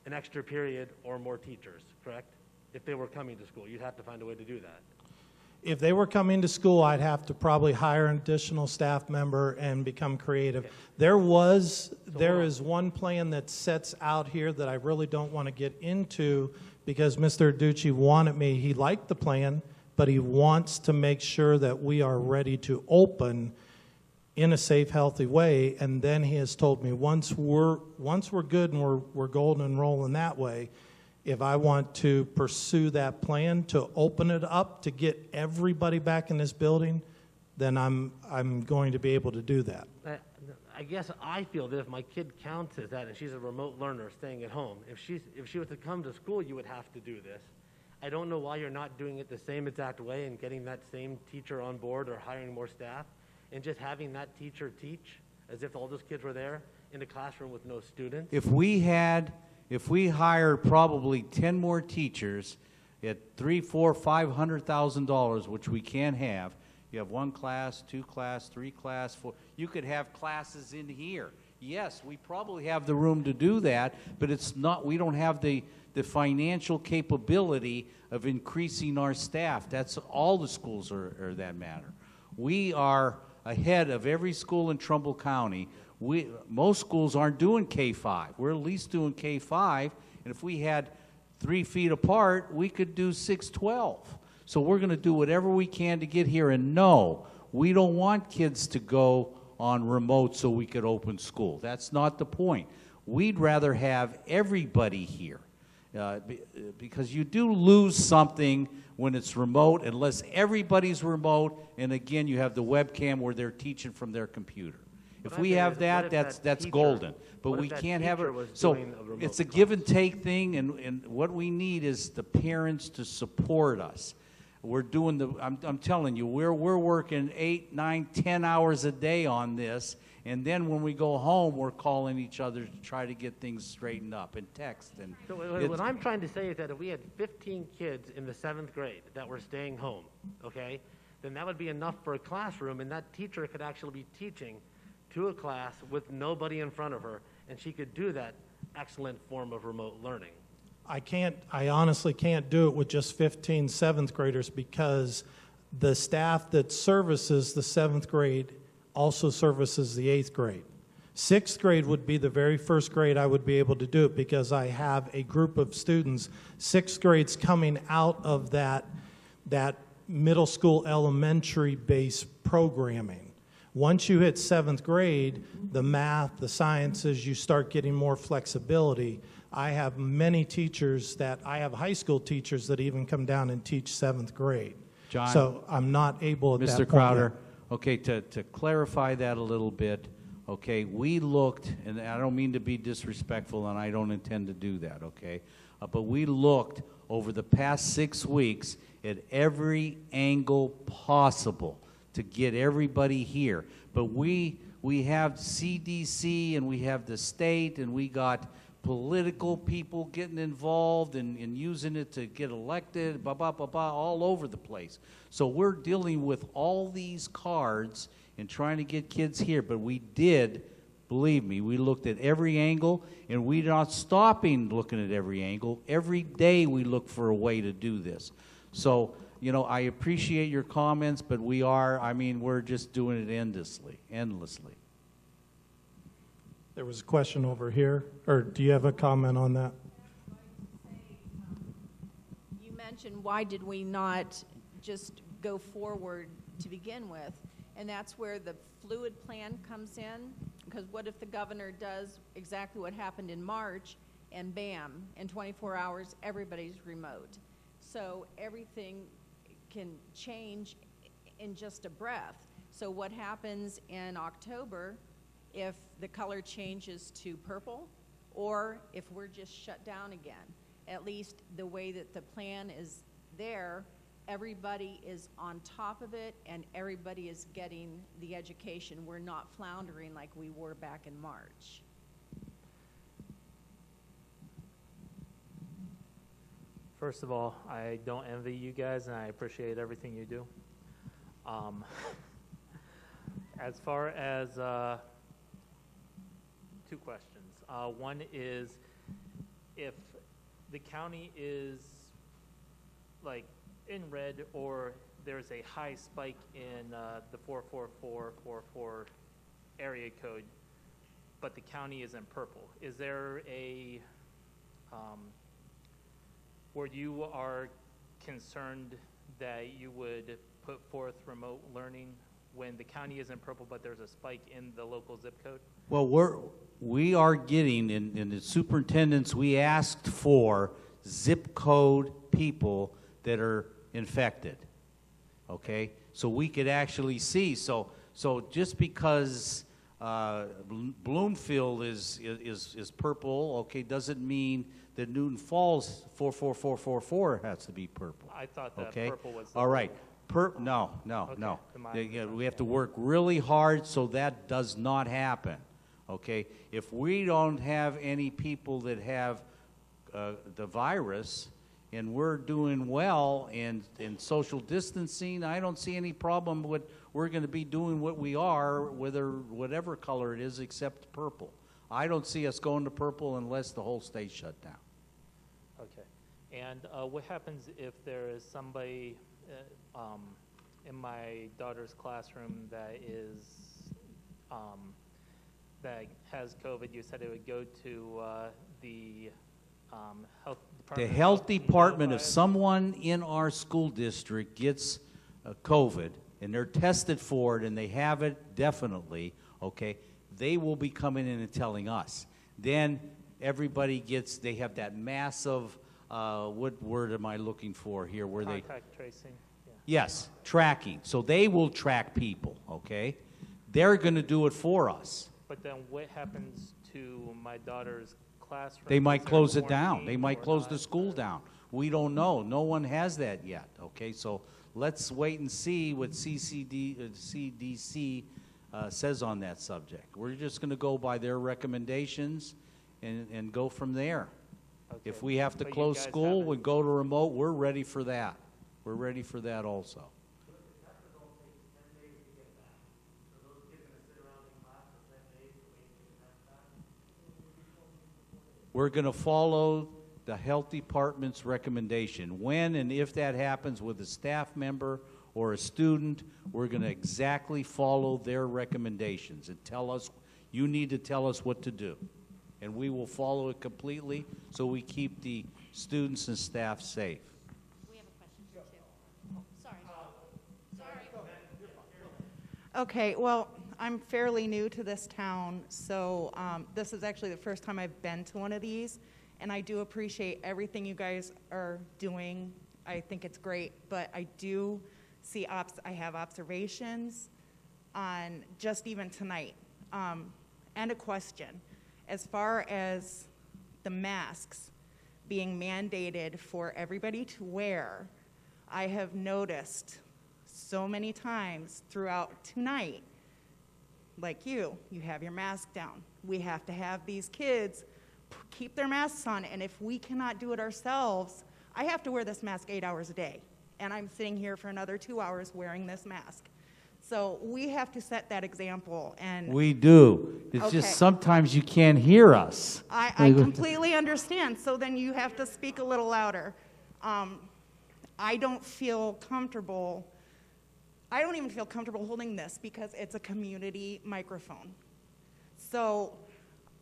an extra period or more teachers, correct? If they were coming to school, you'd have to find a way to do that. If they were coming to school, I'd have to probably hire an additional staff member and become creative. Okay. There is one plan that sets out here that I really don't want to get into because Mr. Ducci wanted me, he liked the plan, but he wants to make sure that we are ready to open in a safe, healthy way. And then he has told me once we're good and we're golden and rolling that way, if I want to pursue that plan to open it up to get everybody back in this building, then I'm going to be able to do that. I guess I feel that if my kid counts as that and she's a remote learner staying at home, if she was to come to school, you would have to do this. I don't know why you're not doing it the same exact way and getting that same teacher on board or hiring more staff and just having that teacher teach as if all those kids were there in a classroom with no students. If we hired probably 10 more teachers at $300,000, $400,000, $500,000, which we can have, you have 1 class, 2 class, 3 class, 4. You could have classes in here. Yes, we probably have the room to do that, but it's not. We don't have the financial capability of increasing our staff. That's all the schools are that matter. We are ahead of every school in Trumbull County. Most schools aren't doing K-5. We're at least doing K-5, and if we had 3 feet apart, we could do 6-12. So we're going to do whatever we can to get here, and no, we don't want kids to go on remote so we could open school. That's not the point. We'd rather have everybody here because you do lose something when it's remote unless everybody's remote, and again, you have the webcam where they're teaching from their computer. If we have that, that's golden. But we can't have it. So it's a give and take thing, and what we need is the parents to support us. We're doing I'm telling you, we're working 8, 9, 10 hours a day on this, and then when we go home, we're calling each other to try to get things straightened up and text. And So what I'm trying to say is that if we had 15 kids in the 7th grade that were staying home, okay, then that would be enough for a classroom, and that teacher could actually be teaching to a class with nobody in front of her, and she could do that excellent form of remote learning. I honestly can't do it with just 15 7th graders because the staff that services the 7th grade also services the 8th grade. 6th grade would be the very first grade I would be able to do it because I have a group of students, 6th grades coming out of that middle school elementary based programming. Once you hit 7th grade, the math, the sciences, you start getting more flexibility. I have many teachers I have high school teachers that even come down and teach 7th grade. John, so I'm not able at that Mr. point Crowder, yet. okay, to clarify that a little bit, okay, we looked, and I don't mean to be disrespectful, and I don't intend to do that, okay, but we looked over the past 6 weeks at every angle possible to get everybody here. But we have CDC, and we have the state, and we got political people getting involved and using it to get elected, all over the place. So we're dealing with all these cards and trying to get kids here. But we did, believe me, we looked at every angle, and we're not stopping looking at every angle. Every day we look for a way to do this. So, you know, I appreciate your comments, but we're just doing it endlessly. There was a question over here, or do you have a comment on that? You mentioned why did we not just go forward to begin with, and that's where the fluid plan comes in, because what if the governor does exactly what happened in March, and bam, in 24 hours, everybody's remote. So everything can change in just a breath. So what happens in October if the color changes to purple, or if we're just shut down again? At least the way that the plan is there, everybody is on top of it and everybody is getting the education. We're not floundering like we were back in March. First of all, I don't envy you guys, and I appreciate everything you do. As far as two questions. One is, if the county is like in red, or there's a high spike in the 44444 area code, but the county is in purple, is there a where you are concerned that you would put forth remote learning when the county is in purple but there's a spike in the local zip code? Well, we are getting, in the superintendents, we asked for zip code people that are infected, okay? So we could actually see, so just because Bloomfield is purple, okay, doesn't mean that Newton Falls 44444 has to be purple. I thought that okay? purple was the all right. rule. No. Okay, Yeah, we have to work really hard so that does not happen. Okay, if we don't have any people that have the virus and we're doing well in social distancing, I don't see any problem with we're going to be doing what we are, whatever color it is, except purple. I don't see us going to purple unless the whole state's shut down. Okay. And what happens if there is somebody in my daughter's classroom that is that has COVID? You said it would go to the health department. The health department, if someone in our school district gets COVID and they're tested for it and they have it definitely, okay, they will be coming in and telling us. Then everybody gets, they have that massive, what word am I looking for here? Where Contact tracing. Yeah. Yes, tracking. So they will track people, okay? They're going to do it for us. But then what happens to my daughter's classroom? They might Is there close it down. quarantine They might or close not? the school down. We don't know. No one has that yet, okay? So let's wait and see what CDC says on that subject. We're just going to go by their recommendations and go from there. Okay. If we have to But you close guys school, haven't- we go to remote, we're ready for that. We're ready for that also. We're going to follow the health department's recommendation. When and if that happens with a staff member or a student, we're going to exactly follow their recommendations and tell us, you need to tell us what to do. And we will follow it completely so we keep the students and staff safe. We have a question too. Sorry. Okay, well, I'm fairly new to this town, so this is actually the first time I've been to one of these, and I do appreciate everything you guys are doing. I think it's great, but I do see I have observations on just even tonight. And a question. As far as the masks being mandated for everybody to wear, I have noticed so many times throughout tonight, like you have your mask down. We have to have these kids keep their masks on, and if we cannot do it ourselves, I have to wear this mask 8 hours a day, and I'm sitting here for another 2 hours wearing this mask. So we have to set that example. And We do. It's Okay. just sometimes you can't hear us. I completely understand. So then you have to speak a little louder. I don't feel comfortable. I don't even feel comfortable holding this because it's a community microphone. So,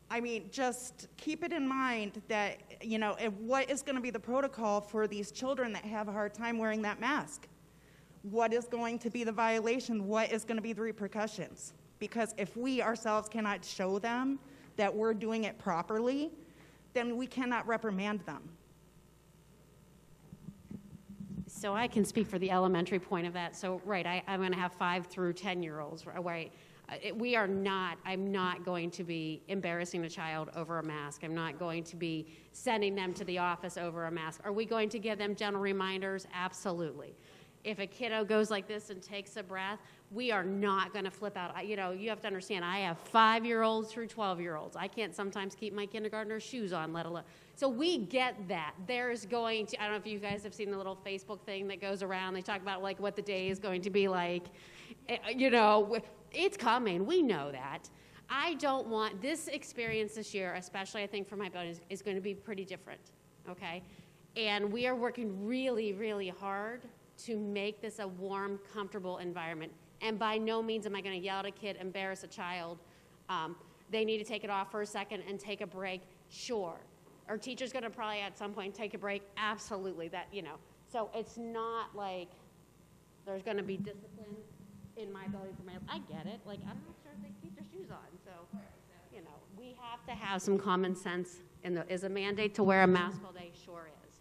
I mean, just keep it in mind that, what is going to be the protocol for these children that have a hard time wearing that mask? What is going to be the violation? What is going to be the repercussions? Because if we ourselves cannot show them that we're doing it properly, then we cannot reprimand them. So I can speak for the elementary point of that. So, right, I'm going to have 5 through 10-year-olds, right? I'm not going to be embarrassing a child over a mask. I'm not going to be sending them to the office over a mask. Are we going to give them gentle reminders? Absolutely. If a kiddo goes like this and takes a breath, we are not going to flip out. You have to understand, I have 5-year-olds through 12-year-olds. I can't sometimes keep my kindergartner's shoes on, let alone. So we get that. There's going to, I don't know if you guys have seen the little Facebook thing that goes around. They talk about like what the day is going to be like. It's coming. We know that. I don't want this experience this year, especially I think for my building, is going to be pretty different, okay? And we are working really, really hard to make this a warm, comfortable environment. And by no means am I going to yell at a kid, embarrass a child. They need to take it off for a second and take a break. Sure. Our teacher's going to probably at some point take a break. Absolutely. So it's not like there's going to be discipline in my building for my, I get it. Like, I'm not sure if they keep their shoes on. So, we have to have some common sense. Is a mandate to wear a mask all day? Sure is.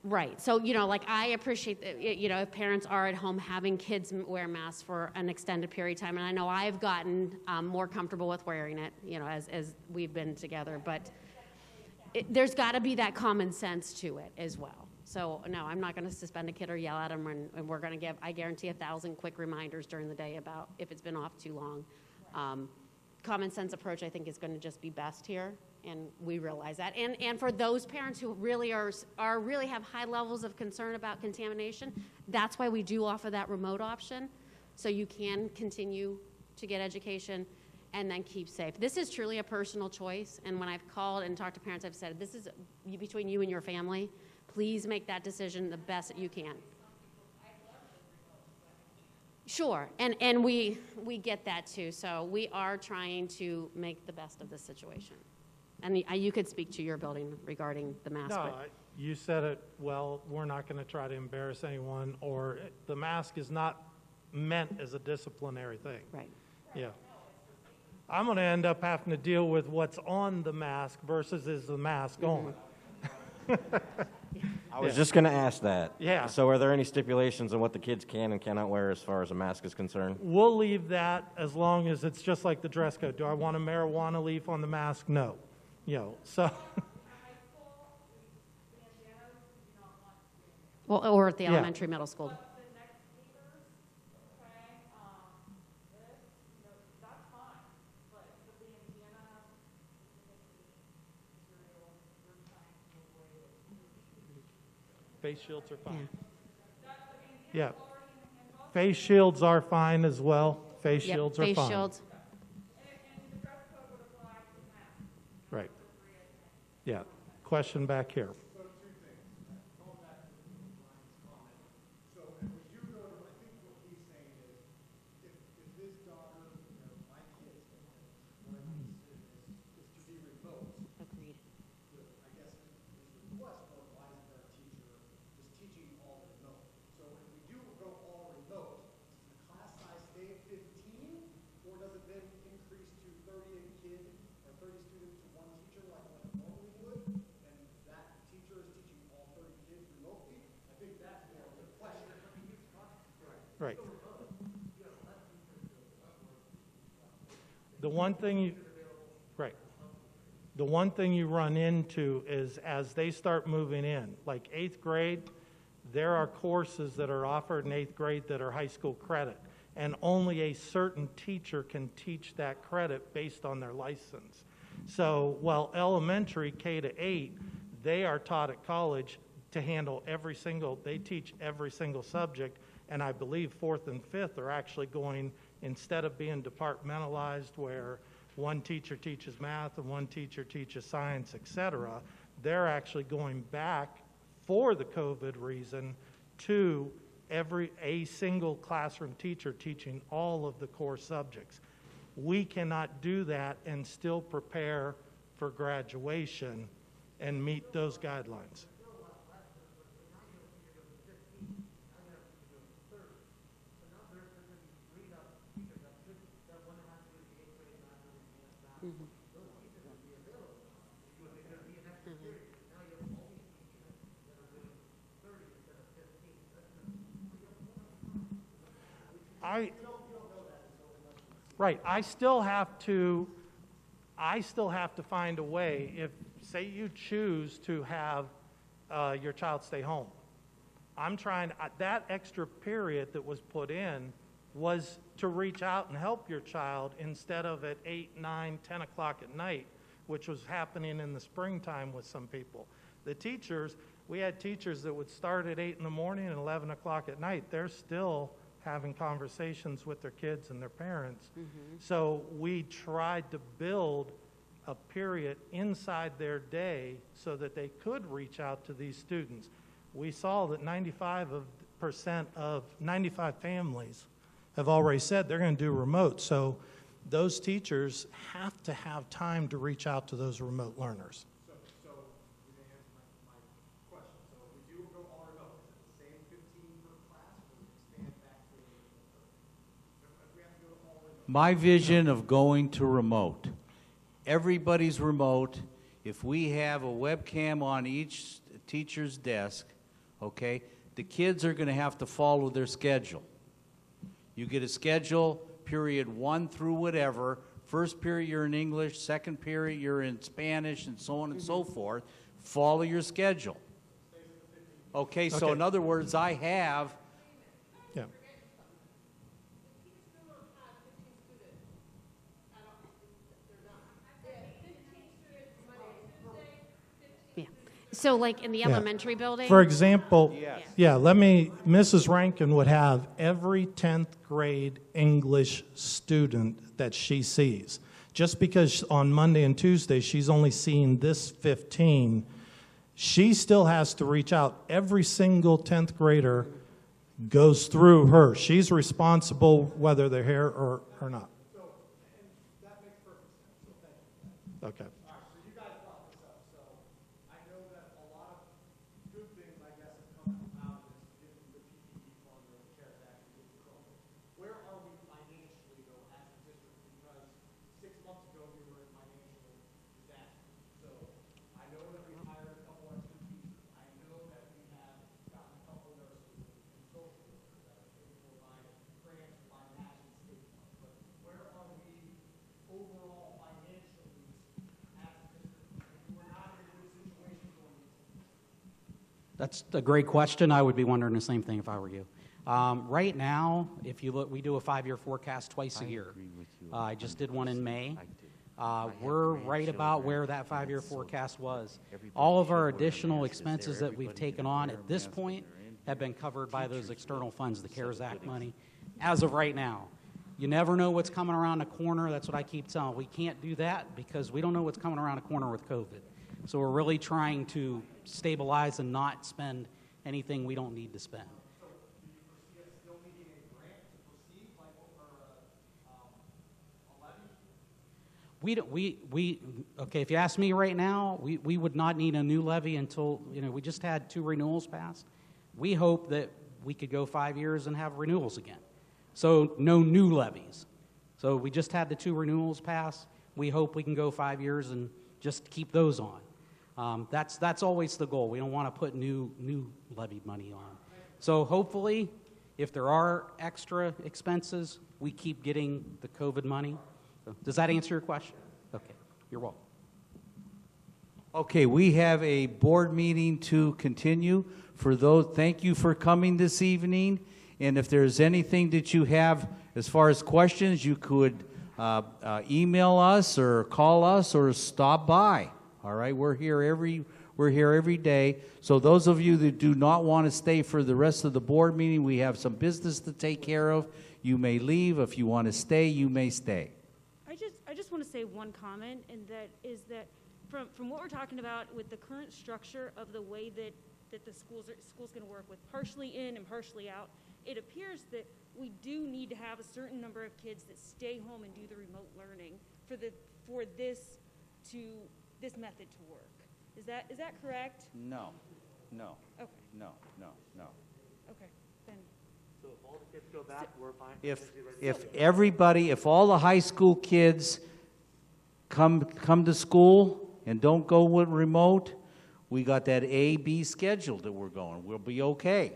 Right. So, I appreciate that, if parents are at home having kids wear masks for an extended period of time. And I know I've gotten more comfortable with wearing it, as we've been together. But there's got to be that common sense to it as well. So, no, I'm not going to suspend a kid or yell at them, and we're going to give, I guarantee, 1,000 quick reminders during the day about if it's been off too long. Common sense approach, I think, is going to just be best here, and we realize that. And for those parents who really really have high levels of concern about contamination, that's why we do offer that remote option, so you can continue to get education and then keep safe. This is truly a personal choice, and when I've called and talked to parents, I've said, this is between you and your family. Please make that decision the best that you can. Sure, and we get that too. So we are trying to make the best of this situation. And you could speak to your building regarding the mask. No, you said it well. We're not going to try to embarrass anyone, or the mask is not meant as a disciplinary thing. Right. Yeah. I'm going to end up having to deal with what's on the mask versus is the mask on. I was just going to ask that. Yeah. So are there any stipulations on what the kids can and cannot wear as far as a mask is concerned? We'll leave that as long as it's just like the dress code. Do I want a marijuana leaf on the mask? No. So. Well, or at the elementary, middle school. Face shields are fine. Yeah. Face shields are fine as well. Face shields are fine. Face shields. Right. Yeah. Question back here. Right. The one thing you run into is as they start moving in, like 8th grade, there are courses that are offered in 8th grade that are high school credit, and only a certain teacher can teach that credit based on their license. So while elementary, K to 8, they are taught at college to handle they teach every single subject. And I believe 4th and 5th are actually going, instead of being departmentalized where one teacher teaches math and one teacher teaches science, etc., they're actually going back for the COVID reason to a single classroom teacher teaching all of the core subjects. We cannot do that and still prepare for graduation and meet those guidelines. Right, I still have to find a way, if, say you choose to have your child stay home. I'm trying, that extra period that was put in was to reach out and help your child instead of at 8, 9, 10 o'clock at night, which was happening in the springtime with some people. The teachers, we had teachers that would start at 8 in the morning and 11 o'clock at night. They're still having conversations with their kids and their parents. So we tried to build a period inside their day so that they could reach out to these students. We saw that 95% of 95 families have already said they're going to do remote. So those teachers have to have time to reach out to those remote learners. So you may answer my question. So if we do go all remote, is it the same 15 per class, or does it expand back to 30? If we have to go all remote. My vision of going to remote, everybody's remote. If we have a webcam on each teacher's desk, okay, the kids are going to have to follow their schedule. You get a schedule, period 1 through whatever. First period you're in English, second period you're in Spanish, and so on and so forth. Follow your schedule. Okay, so in other words, I have... Yeah. So like in the elementary building? For example, Mrs. Rankin would have every 10th grade English student that she sees. Just because on Monday and Tuesday she's only seeing this 15, she still has to reach out. Every single 10th grader goes through her. She's responsible whether they're here or not. So, and that makes perfect sense, so thank you for that. Okay. All right, so you guys brought this up, so I know that a lot of good things, I guess, have come out of this, given the Tctc fund or the CARES Act and the COVID. Where are we financially, though, as a district? Because 6 months ago, we were in financial disaster. So I know that we hired a couple extra teachers. I know that we have gotten a couple nurses and social workers that are able to provide grants by national state funds. But where are we overall financially as a district? We're not in a good situation going into. That's a great question. I would be wondering the same thing if I were you. Right now, if you look, we do a 5-year forecast twice a year. I just did one in May. We're right about where that 5-year forecast was. All of our additional expenses that we've taken on at this point have been covered by those external funds, the CARES Act money, as of right now. You never know what's coming around the corner. That's what I keep telling. We can't do that because we don't know what's coming around the corner with COVID. So we're really trying to stabilize and not spend anything we don't need to spend. So do you foresee us still needing a grant to proceed, like over a levy? Okay, if you ask me right now, we would not need a new levy until, we just had 2 renewals passed. We hope that we could go 5 years and have renewals again. So no new levies. So we just had the 2 renewals pass. We hope we can go 5 years and just keep those on. That's always the goal. We don't want to put new levied money on. So hopefully, if there are extra expenses, we keep getting the COVID money. So, does that answer your question? Okay, you're welcome. Okay, we have a board meeting to continue. For those, thank you for coming this evening. And if there's anything that you have as far as questions, you could email us or call us or stop by. All right, we're here every day. So those of you that do not want to stay for the rest of the board meeting, we have some business to take care of. You may leave. If you want to stay, you may stay. I just want to say one comment, and that is that from what we're talking about with the current structure of the way that the school's going to work with partially in and partially out, it appears that we do need to have a certain number of kids that stay home and do the remote learning for this method to work. Is that correct? No. Okay. No. Okay. Then. So if all the kids go back, we're fine. If all the high school kids come to school and don't go with remote, we got that A-B schedule that we're going. We'll be okay.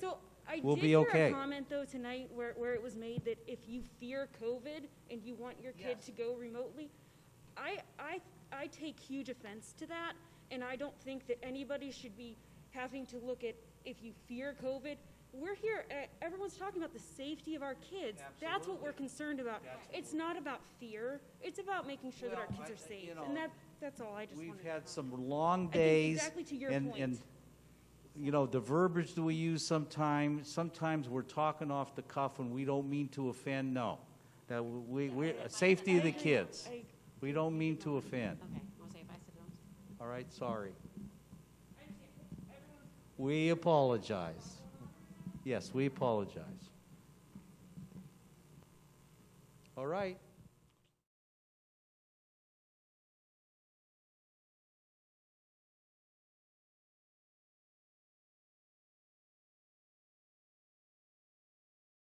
So We'll did be hear okay. a comment though tonight where it was made that if you fear COVID and you want your kid to go remotely, I take huge offense to that, and I don't think that anybody should be having to look at if you fear COVID. We're here, everyone's talking about the safety of our kids. That's what we're concerned about. It's not about fear. It's about making sure that our kids are safe. And that's all I just wanted to We've had comment. some long I think days. exactly to your and, point. and, you know, the verbiage that we use sometimes we're talking off the cuff and we don't mean to offend. No. That we safety of the kids. We don't mean to offend. Okay, want to say bye, sit down? All right, sorry. We apologize. Yes, we apologize. All right.